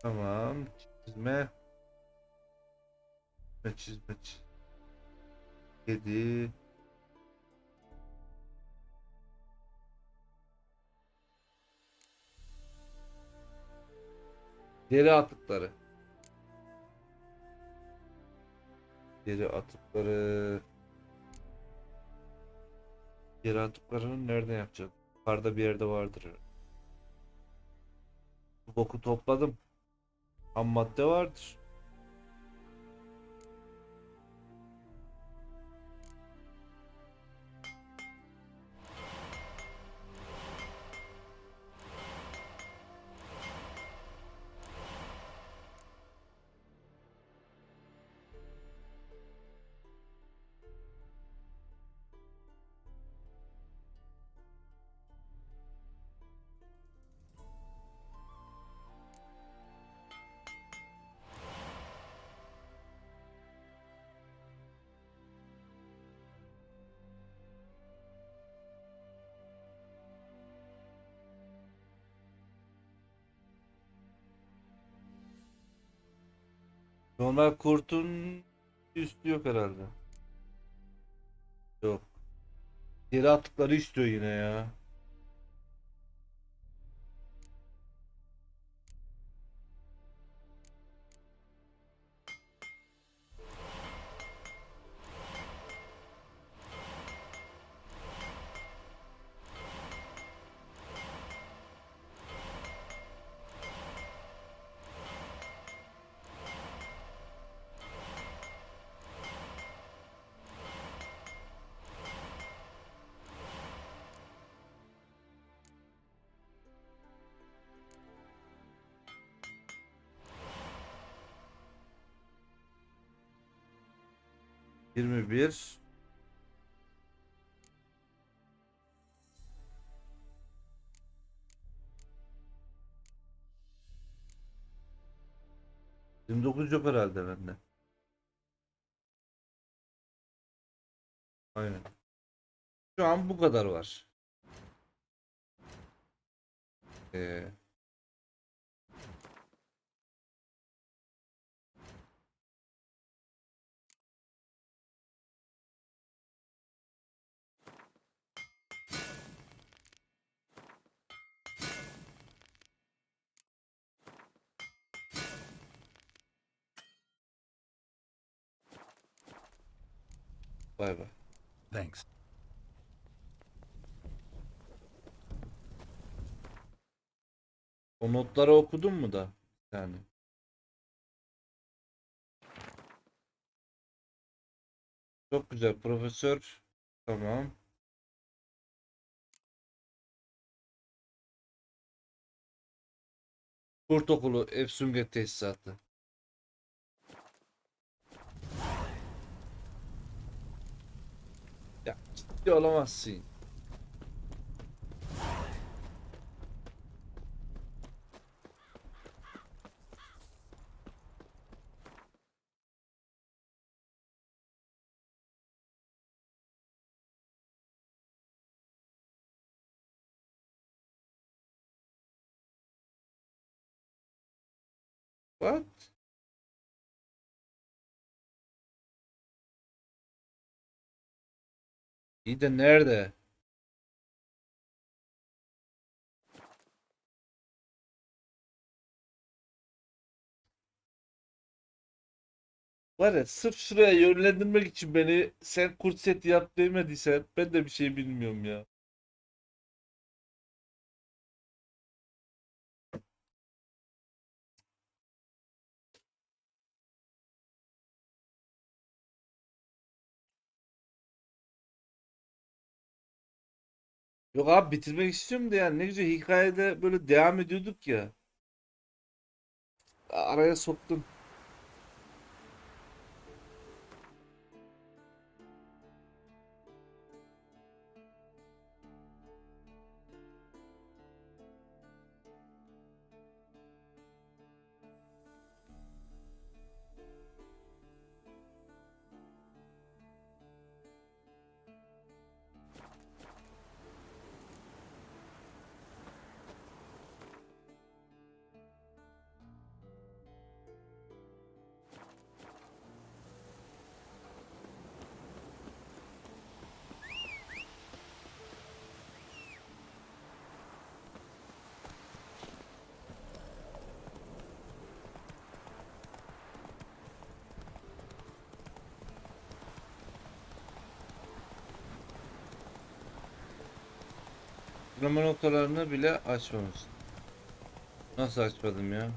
Tamam. Çizme. Çizme. Kedi. Deri atıkları. Deri atıkları. Deri atıklarını nereden yapacağız? Yukarıda bir yerde vardır. Bu boku topladım. Ham madde vardır. Normal kurtun üstü yok herhalde. Yok. Geri attıkları istiyor yine ya. Yirmi bir. Yirmi dokuz yok herhalde bende. Aynen. Şu an bu kadar var. Ee, Bay bay. Thanks. O notları okudun mu da? Yani. Çok güzel profesör. Tamam. Kurt okulu Efsunge tesisatı. Ya ciddi olamazsın. What? İyi de nerede? Var ya sırf şuraya yönlendirmek için beni sen kurt seti yap demediysen ben de bir şey bilmiyorum ya. Yok abi bitirmek istiyorum da yani ne güzel hikayede böyle devam ediyorduk ya. Araya soktun. Sinema noktalarını bile açmamışsın. Nasıl açmadım ya?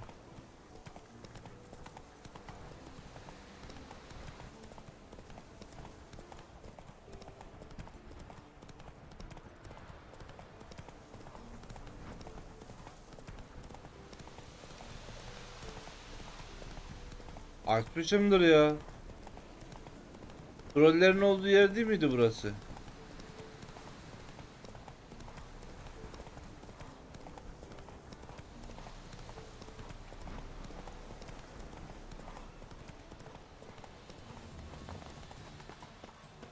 Açmışımdır ya. Trollerin olduğu yer değil miydi burası?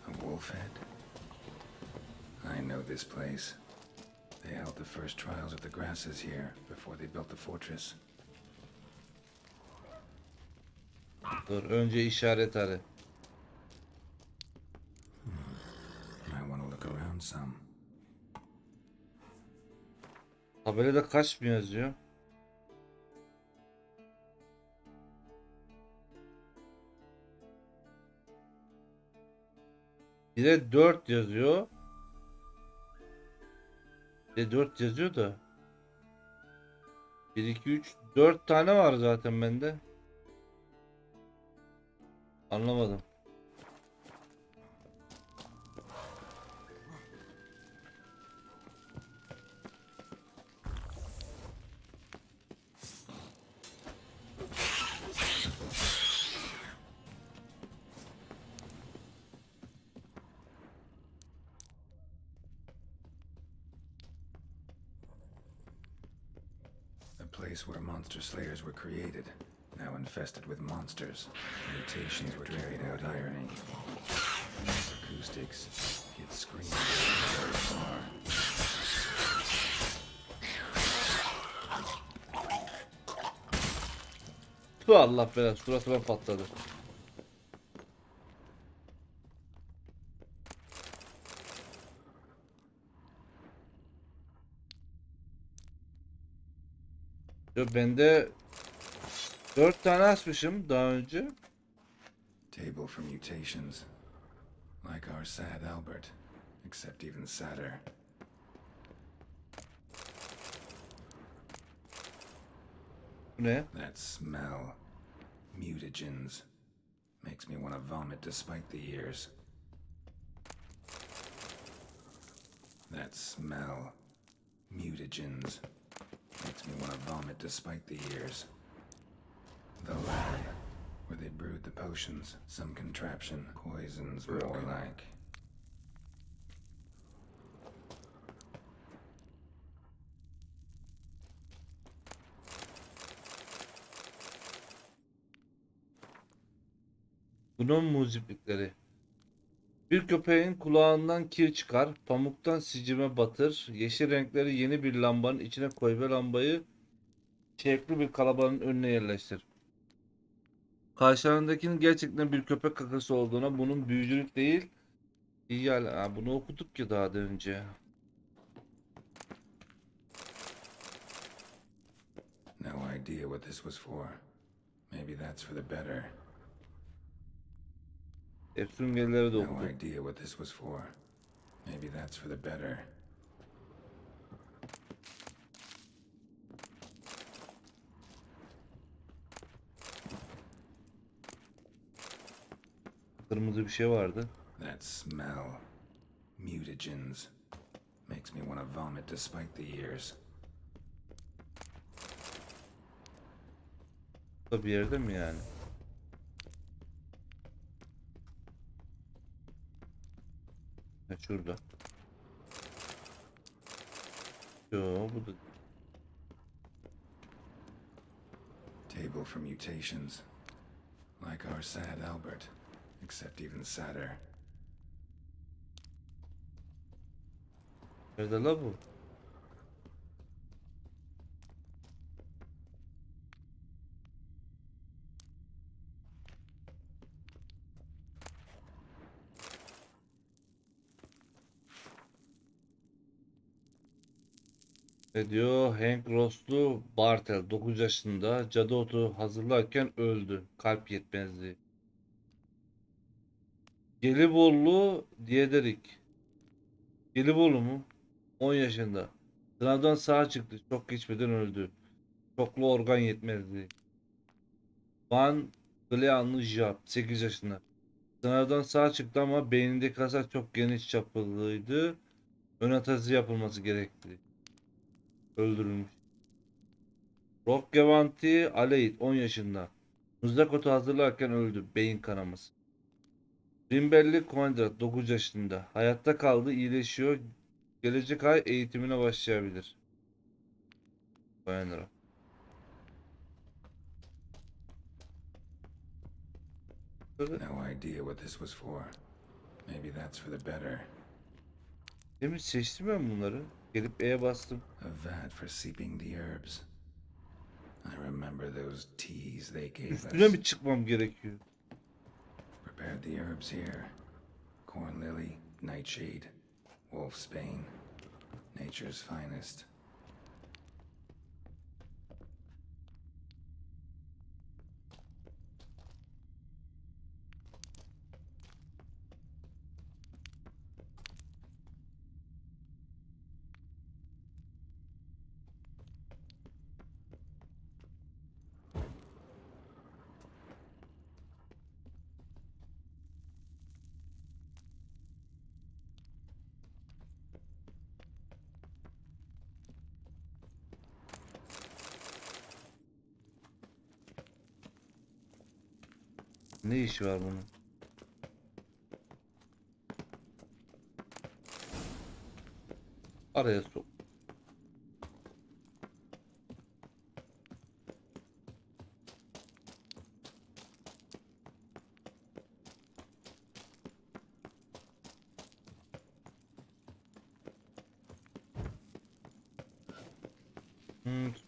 A wolf head? I know this place. They held the first trials of the grasses here before they built the fortress. Dur önce işaret arı. I want to look around some. Tabelada kaç mı yazıyor? Bir de 4 yazıyor. Bir de 4 yazıyor da. 1, 2, 3, 4 tane var zaten bende. Anlamadım. The place where monster slayers were created, now infested with monsters. Mutations were carried out irony. Acoustics, kids screaming very far. Tüh, Allah belası, suratıma patladı. Yo, bende 4 tane açmışım daha önce. Table for mutations. Like our sad Albert, except even sadder. Bu ne? That smell. Mutagens. Makes me want to vomit despite the years. That smell. Mutagens. Makes me want to vomit despite the years. The lab, where they brewed the potions. Some contraption. Poisons more like. Bunun muziplikleri. Bir köpeğin kulağından kir çıkar, pamuktan sicime batır, yeşil renkleri yeni bir lambanın içine koy ve lambayı şekli bir kalabalığın önüne yerleştir. Karşılarındakinin gerçekten bir köpek kakası olduğuna, bunun büyücülük değil, bunu okuduk ki daha da önce. No idea what this was for. Maybe that's for the better. Hep süngerleri de No okuduk. idea what this was for. Maybe that's for the better. Kırmızı bir şey vardı. That smell. Mutagens. Makes me want to vomit despite the years. Bu da bir yerde mi yani? Ha, şurada. Yo, bu da. Table for mutations. Like our sad Albert, except even sadder. Nerede la bu? Ne diyor? Hank Ross'lu Bartel 9 yaşında cadı otu hazırlarken öldü. Kalp yetmezliği. Gelibolu Diederik. Gelibolu mu? 10 yaşında. Sınavdan sağ çıktı. Çok geçmeden öldü. Çoklu organ yetmezliği. Van Gleanlı Jab 8 yaşında. Sınavdan sağ çıktı ama beynindeki hasar çok geniş çaplıydı. Ön atası yapılması gerekti. Öldürülmüş. Rock Gevanti Aleit 10 yaşında. Mızrak otu hazırlarken öldü. Beyin kanaması. Rimbelli Kondrat 9 yaşında. Hayatta kaldı, iyileşiyor. Gelecek ay eğitimine başlayabilir. Bayanlara. No idea what this was for. Maybe that's for the better. Demin seçtim ben bunları. Gelip E'ye bastım. A vat for seeping the herbs. I remember those teas they gave Üstüne us. mi çıkmam gerekiyor? Prepared the herbs here. Corn lily, nightshade, wolfsbane, nature's finest. Ne işi var bunun? Araya sok.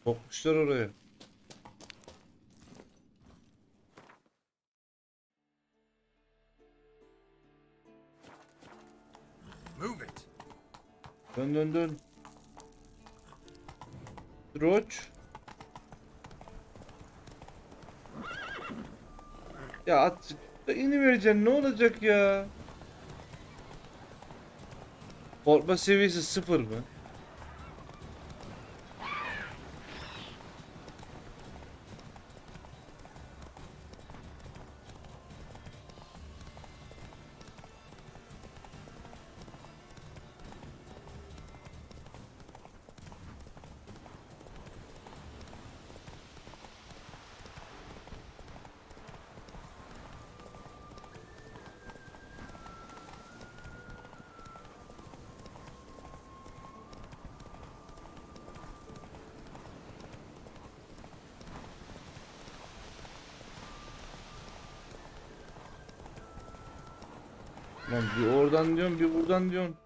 Sokmuşlar oraya. Move it. Dön dön dön. Roç. Ya at. İnivereceksin, ne olacak ya? Korkma seviyesi 0 mı? Lan bir oradan diyorsun, bir buradan diyorsun.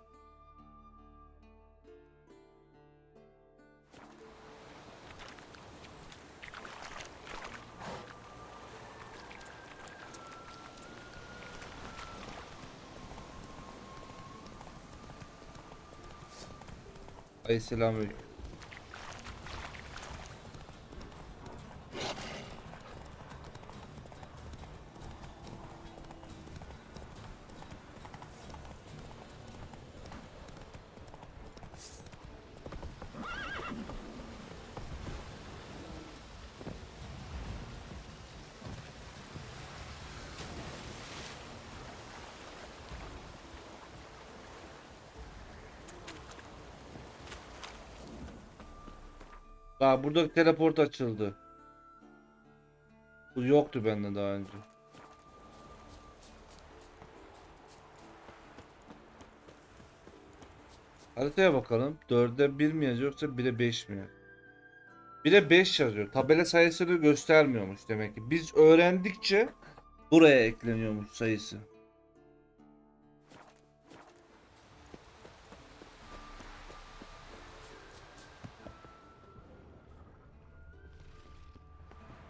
Ay selamünaleyküm. Aa, burada teleport açıldı. Bu yoktu bende daha önce. Haritaya bakalım. 4'e 1 mi yazıyor yoksa 1'e 5 mi? 1'e 5 yazıyor. Tabela sayısını göstermiyormuş demek ki. Biz öğrendikçe buraya ekleniyormuş sayısı.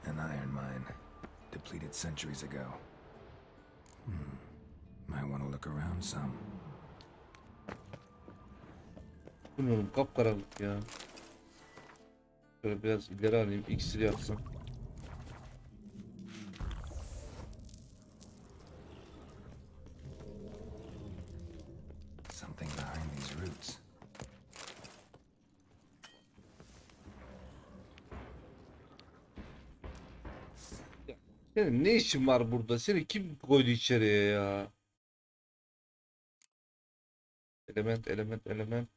An iron mine, depleted centuries ago. Might want to look around some. Bilmiyorum, kapkaranlık ya. Böyle biraz ileri alayım, iksir yapsam. Something behind these roots. Senin ne işin var burada? Seni kim koydu içeriye ya? Element, element, element.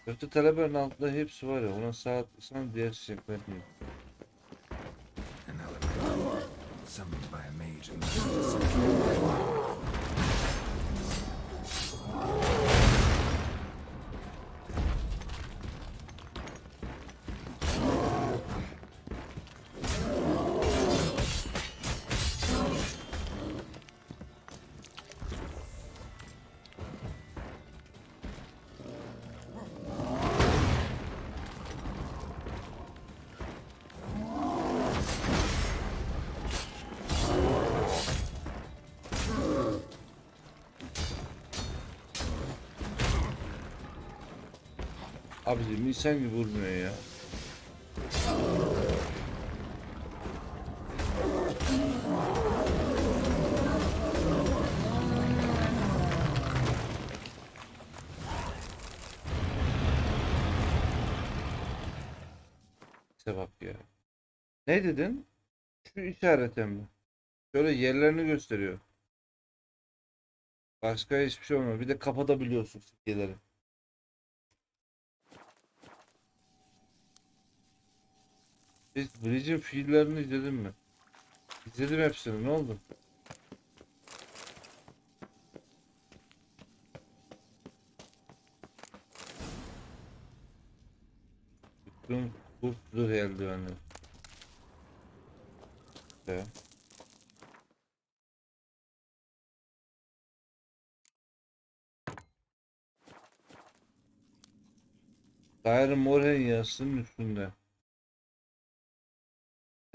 Köfte talebenin altında hepsi var ya. Ona saat sen diğer çiçekler değil. An elemental, summoned by a mage in the 5th century. Abicim insan gibi vurmuyor ya. İşte bak ya. Ne dedin? Şu işarete mi? Şöyle yerlerini gösteriyor. Başka hiçbir şey olmuyor. Bir de kapatabiliyorsun simgeleri. Biz Bridge'in fiillerini izledin mi? İzledim hepsini. Ne oldu? Bütün bu zırh eldivenleri. Evet. Gayrı Morhen yazısının üstünde.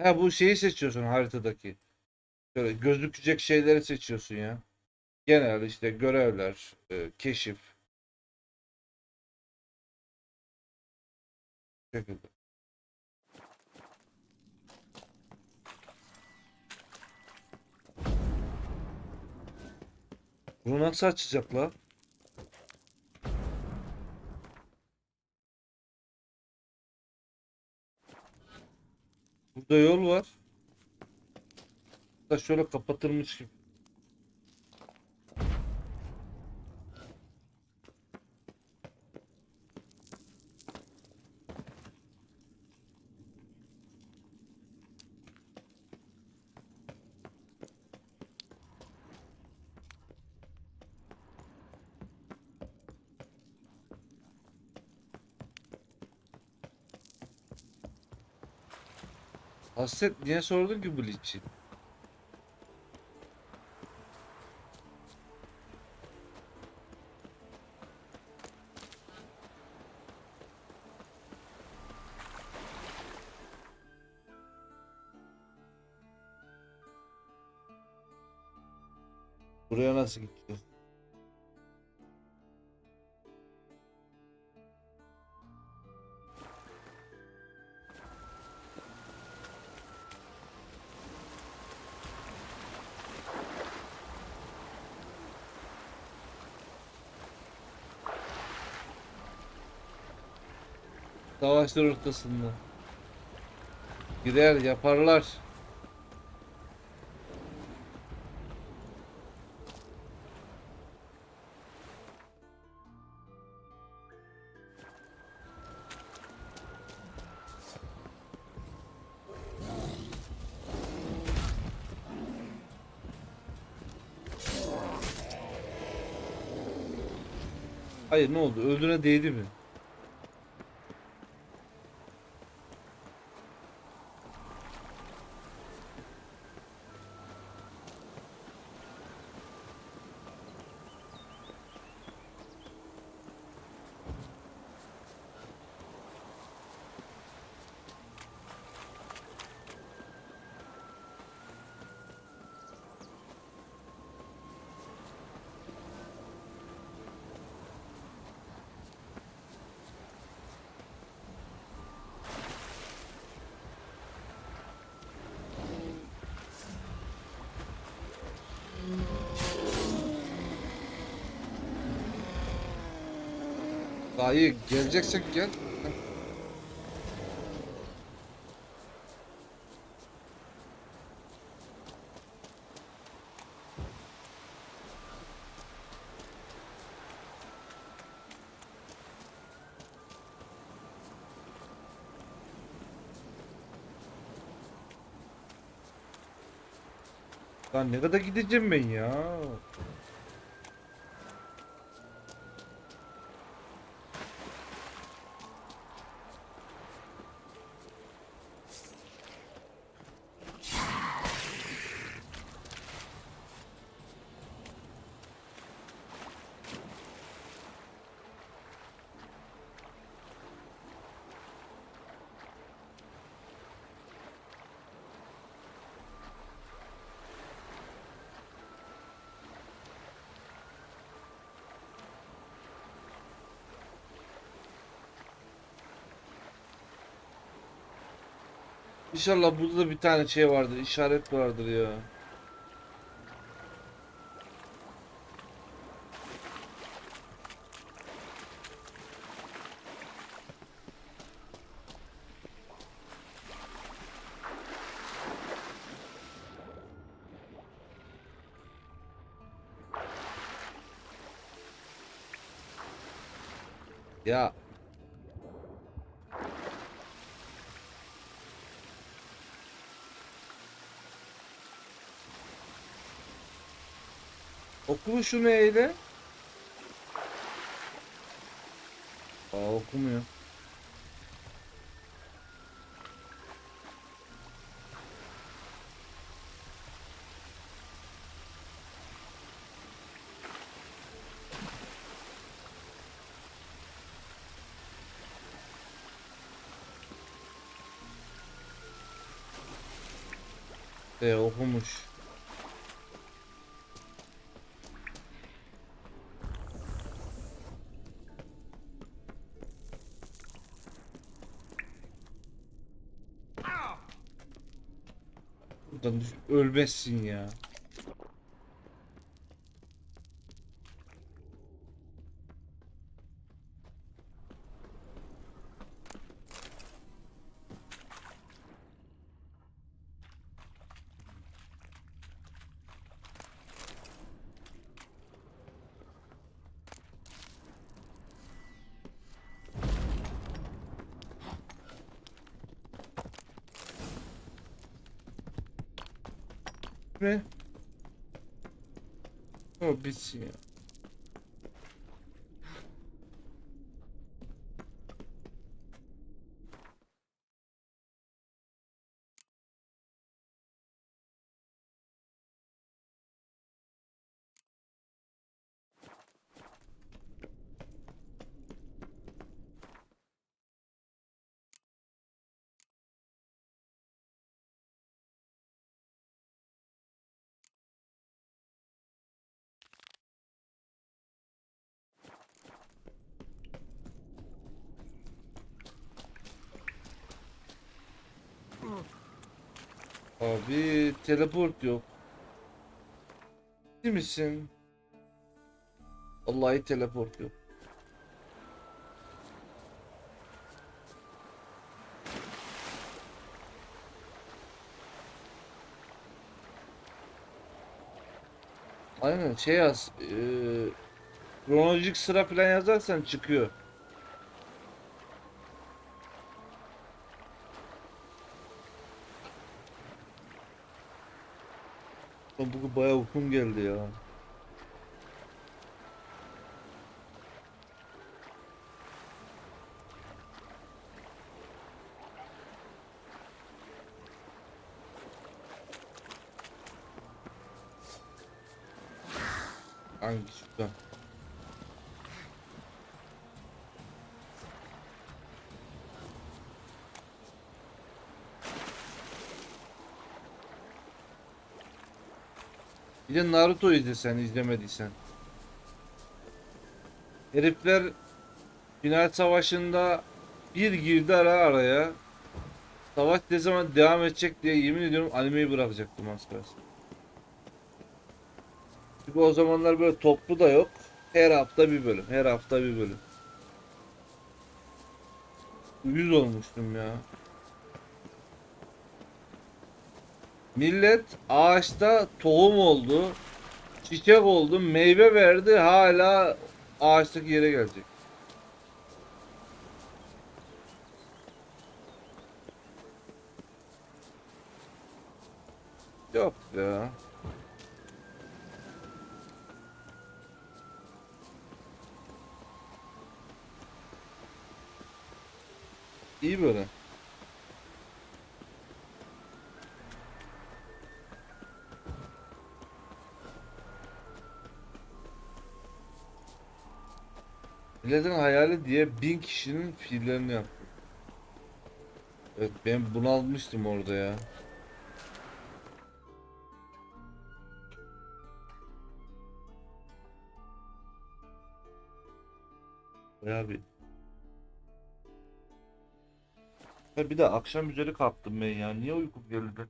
Ha bu şeyi seçiyorsun haritadaki. Şöyle gözükecek şeyleri seçiyorsun ya. Genel işte görevler, keşif. Bu şekilde. Bunu nasıl açacaklar? Burada yol var. Da şöyle kapatılmış gibi. Hasret niye sordun ki bu için? Buraya nasıl gideceğiz? Savaşlar ortasında. Gider yaparlar. Hayır ne oldu? Öldüğüne değdi mi? Daha iyi geleceksen gel. Lan ne kadar gideceğim ben ya? İnşallah burada da bir tane şey vardır, işaret vardır ya. Ya okuma şunu eyle. Okumuyor. Okumuş. Buradan ölmezsin ya. Ne? O bitsin ya. Abi teleport yok. Değil misin? Vallahi teleport yok. Aynen şey yaz. Kronolojik sıra falan yazarsan çıkıyor. Bugün bayağı uykum geldi ya. Hangi şuradan? Bir de Naruto izlesen izlemediysen. Herifler final savaşında bir girdi araya. Savaş ne zaman devam edecek diye yemin ediyorum animeyi bırakacaktım az kalsın. Çünkü o zamanlar böyle toplu da yok. Her hafta bir bölüm. Her hafta bir bölüm. Uyuz olmuştum ya. Millet ağaçta tohum oldu. Çiçek oldu. Meyve verdi. Hala ağaçtaki yere gelecek. Yok ya. İyi böyle. Milletin hayali diye 1000 kişinin fiillerini yaptım. Evet ben bunalmıştım orada ya. Bayağı bir. Ha bir de akşam üzeri kalktım ben ya. Niye uykum geldi?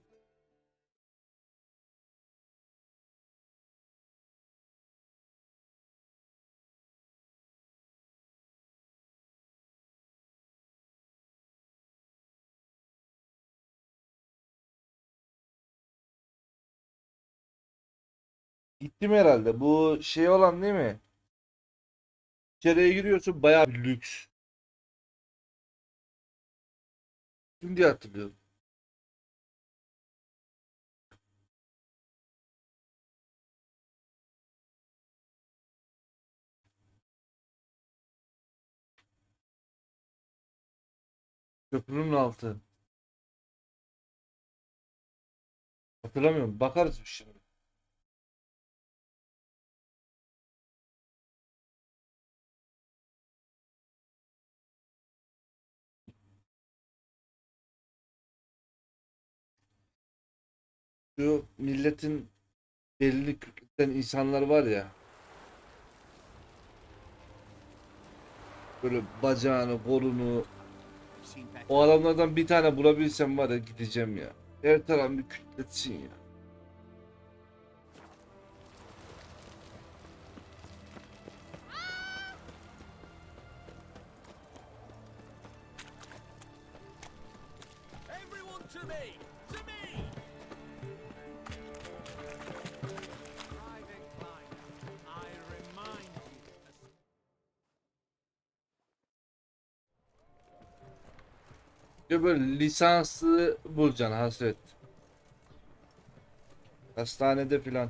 Gittim herhalde. Bu şey olan değil mi? İçeriye giriyorsun bayağı bir lüks. Şimdi hatırlıyorum. Köprünün altı. Hatırlamıyorum. Bakarız bir şimdi. Şu milletin belini küçülten insanlar var ya. Böyle bacağını, kolunu. O adamlardan bir tane bulabilsem var ya gideceğim ya. Her tarafını kütletsin ya. Everyone to me! To me! Private client, I remind you. Ya böyle lisanslı bulacaksın hasret. Hastanede filan.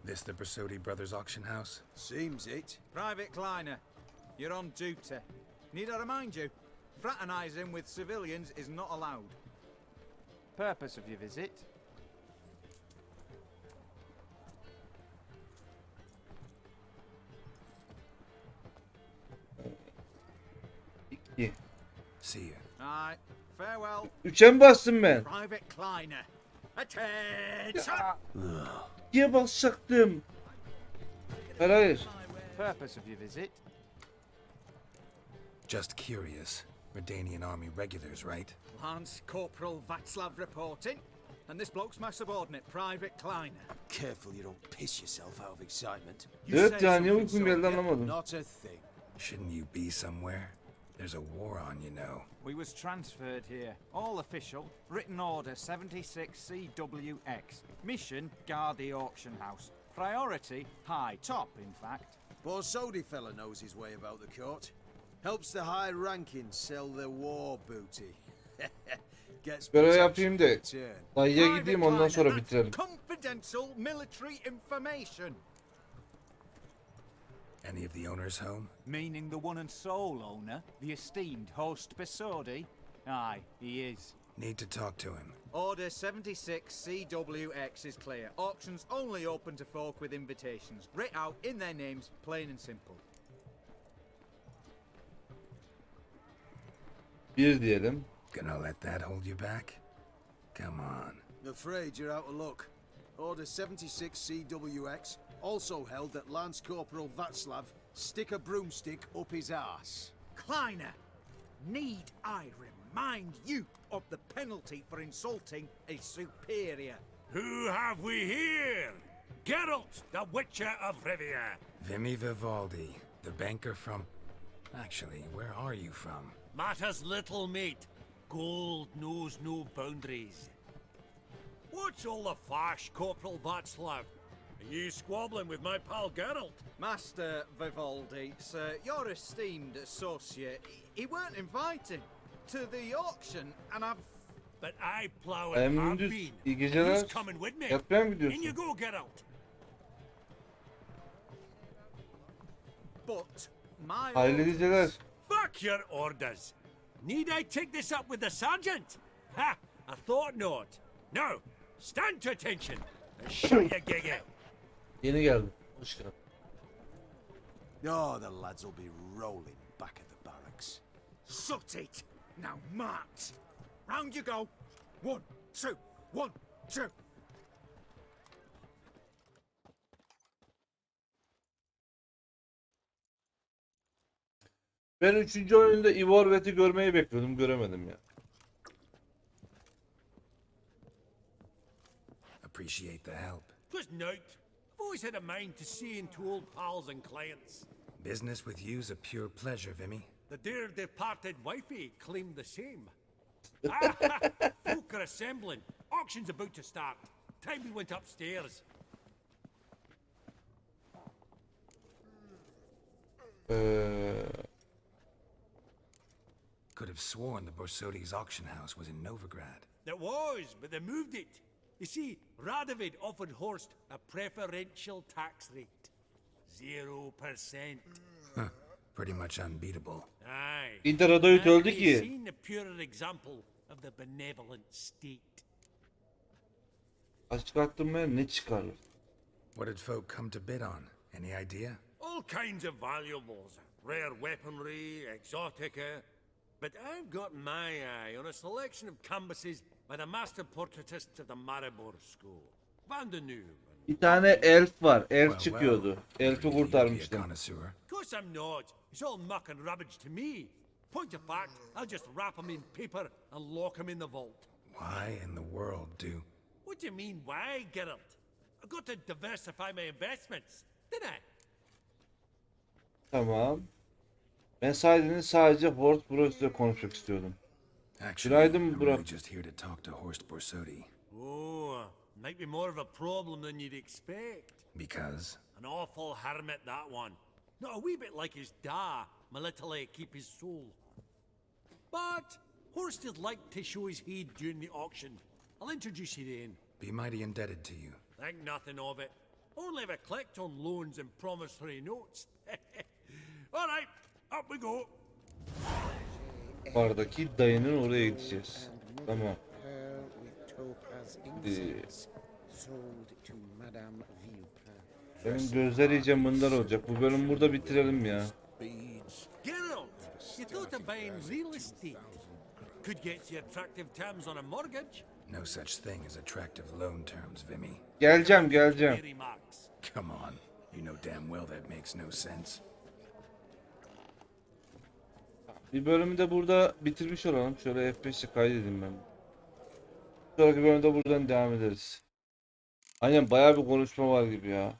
This the Brasodi Brothers auction house? Seems it. Private Kleiner, you're on duty. Need I remind you, fraternizing with civilians is not allowed. Purpose of your visit? İki. See you. Aye, farewell. Üçe mi bastım ben? Private Kleiner. Attention! Niye basacaktım? Hayır hayır. Purpose of your visit? Just curious. Redanian Army regulars, right? Lance Corporal Václav reporting. And this bloke's my subordinate, Private Kleiner. Careful you don't piss yourself out of excitement. Evet ya niye uykum geldi anlamadım. Not a thing. Shouldn't you be somewhere? There's a war on, you know. We was transferred here. All official. Written order 76 CWX. Mission, guard the auction house. Priority, high. Top, in fact. Borsodi fella knows his way about the court. Helps the high rankings sell their war booty. Gets Görev protection yapayım da in return. dayıya gideyim ondan sonra Kleiner, bitirelim. that's confidential military information. Any of the owners home? Meaning the one and sole owner, the esteemed host Besodi? Aye, he is. Need to talk to him. Order 76 CWX is clear. Auctions only open to folk with invitations. Writ out in their names, plain and simple. Bir diyelim. Gonna let that hold you back? Come on. Afraid you're out of luck. Order 76 CWX also held that Lance Corporal Václav stick a broomstick up his arse. Kleiner, need I remind you of the penalty for insulting a superior? Who have we here? Geralt, the Witcher of Rivia. Vimy Vivaldi, the banker from... Actually, where are you from? Matters little, mate. Gold knows no boundaries. What's all the fash, Corporal Václav? Are you squabbling with my pal Geralt? Master Vivaldi, sir, your esteemed associate, he weren't invited to the auction, and I've... But I plow and have Gündüz been. iyi geceler. Who's coming with me? Yatmaya mı In you gidiyorsun? go, Geralt. But my Hayırlı orders- geceler. Fuck your orders. Need I take this up with the sergeant? Ha! I thought not. No, stand to attention and shut your gig out. Yeni geldim. Hoş geldin. Oh, the lads will be rolling back at the barracks. Sut it! Now march! Round you go! 1, 2, 1, 2! Ben 3. oyunda Ivorvet'i görmeyi bekliyordum, göremedim ya. Appreciate the help. Just note, I've always had a mind to see into old pals and clients. Business with you's a pure pleasure, Vimy. The dear departed wifey claimed the same. Folk are assembling. Auction's about to start. Time we went upstairs. Could have sworn the Borsodi's auction house was in Novigrad. It was, but they moved it. You see, Radovid offered Horst a preferential tax rate. 0%. Huh. Pretty much unbeatable. Aye. İnter Radovid öldü You've ki. seen the purer example of the benevolent state. Açık arttırmaya ne çıkarır? What did folk come to bid on? Any idea? All kinds of valuables. Rare weaponry, exotica. But I've got my eye on a selection of canvases by the master portraitists of the Maribor School. Van de Neuve. Bir tane elf var. Elf Well, çıkıyordu. Elf'i Pretty you'd be a kurtarmıştım. connoisseur. Of course I'm not. It's all muck and rubbish to me. Point of fact, I'll just wrap them in paper and lock them in the vault. Why in the world do? What do you mean, why, Geralt? I've got to diversify my investments, didn't I? Tamam. Ben sadece Horst Bros'la konuşmak istiyordum. Actually, Günaydın I'm Burak. really just here to talk to Horst Borsodi. Oh, might be more of a problem than you'd expect. Because? An awful hermit, that one. Not a wee bit like his da, military keep his soul. But Horst is like to show his head during the auction. I'll introduce you then. Be mighty indebted to you. Think nothing of it. Only ever clicked on loans and promissory notes. All right, up we go. Bardaki dayının oraya gideceğiz. Tamam. Pearl with topaz incense sold to Madame Villepin. Benim gözler iyice mındar olacak. Bu bölümü burada bitirelim ya. Geralt, you thought of buying real estate. Could get you attractive terms on a mortgage. No such thing as attractive loan terms, Vimy. Geleceğim. Mary Marks. Come on. You know damn well that makes no sense. Bir bölümü de burada bitirmiş olalım. Şöyle F5'i kaydedeyim ben. Sonraki bölümde buradan devam ederiz. Aynen bayağı bir konuşma var gibi ya.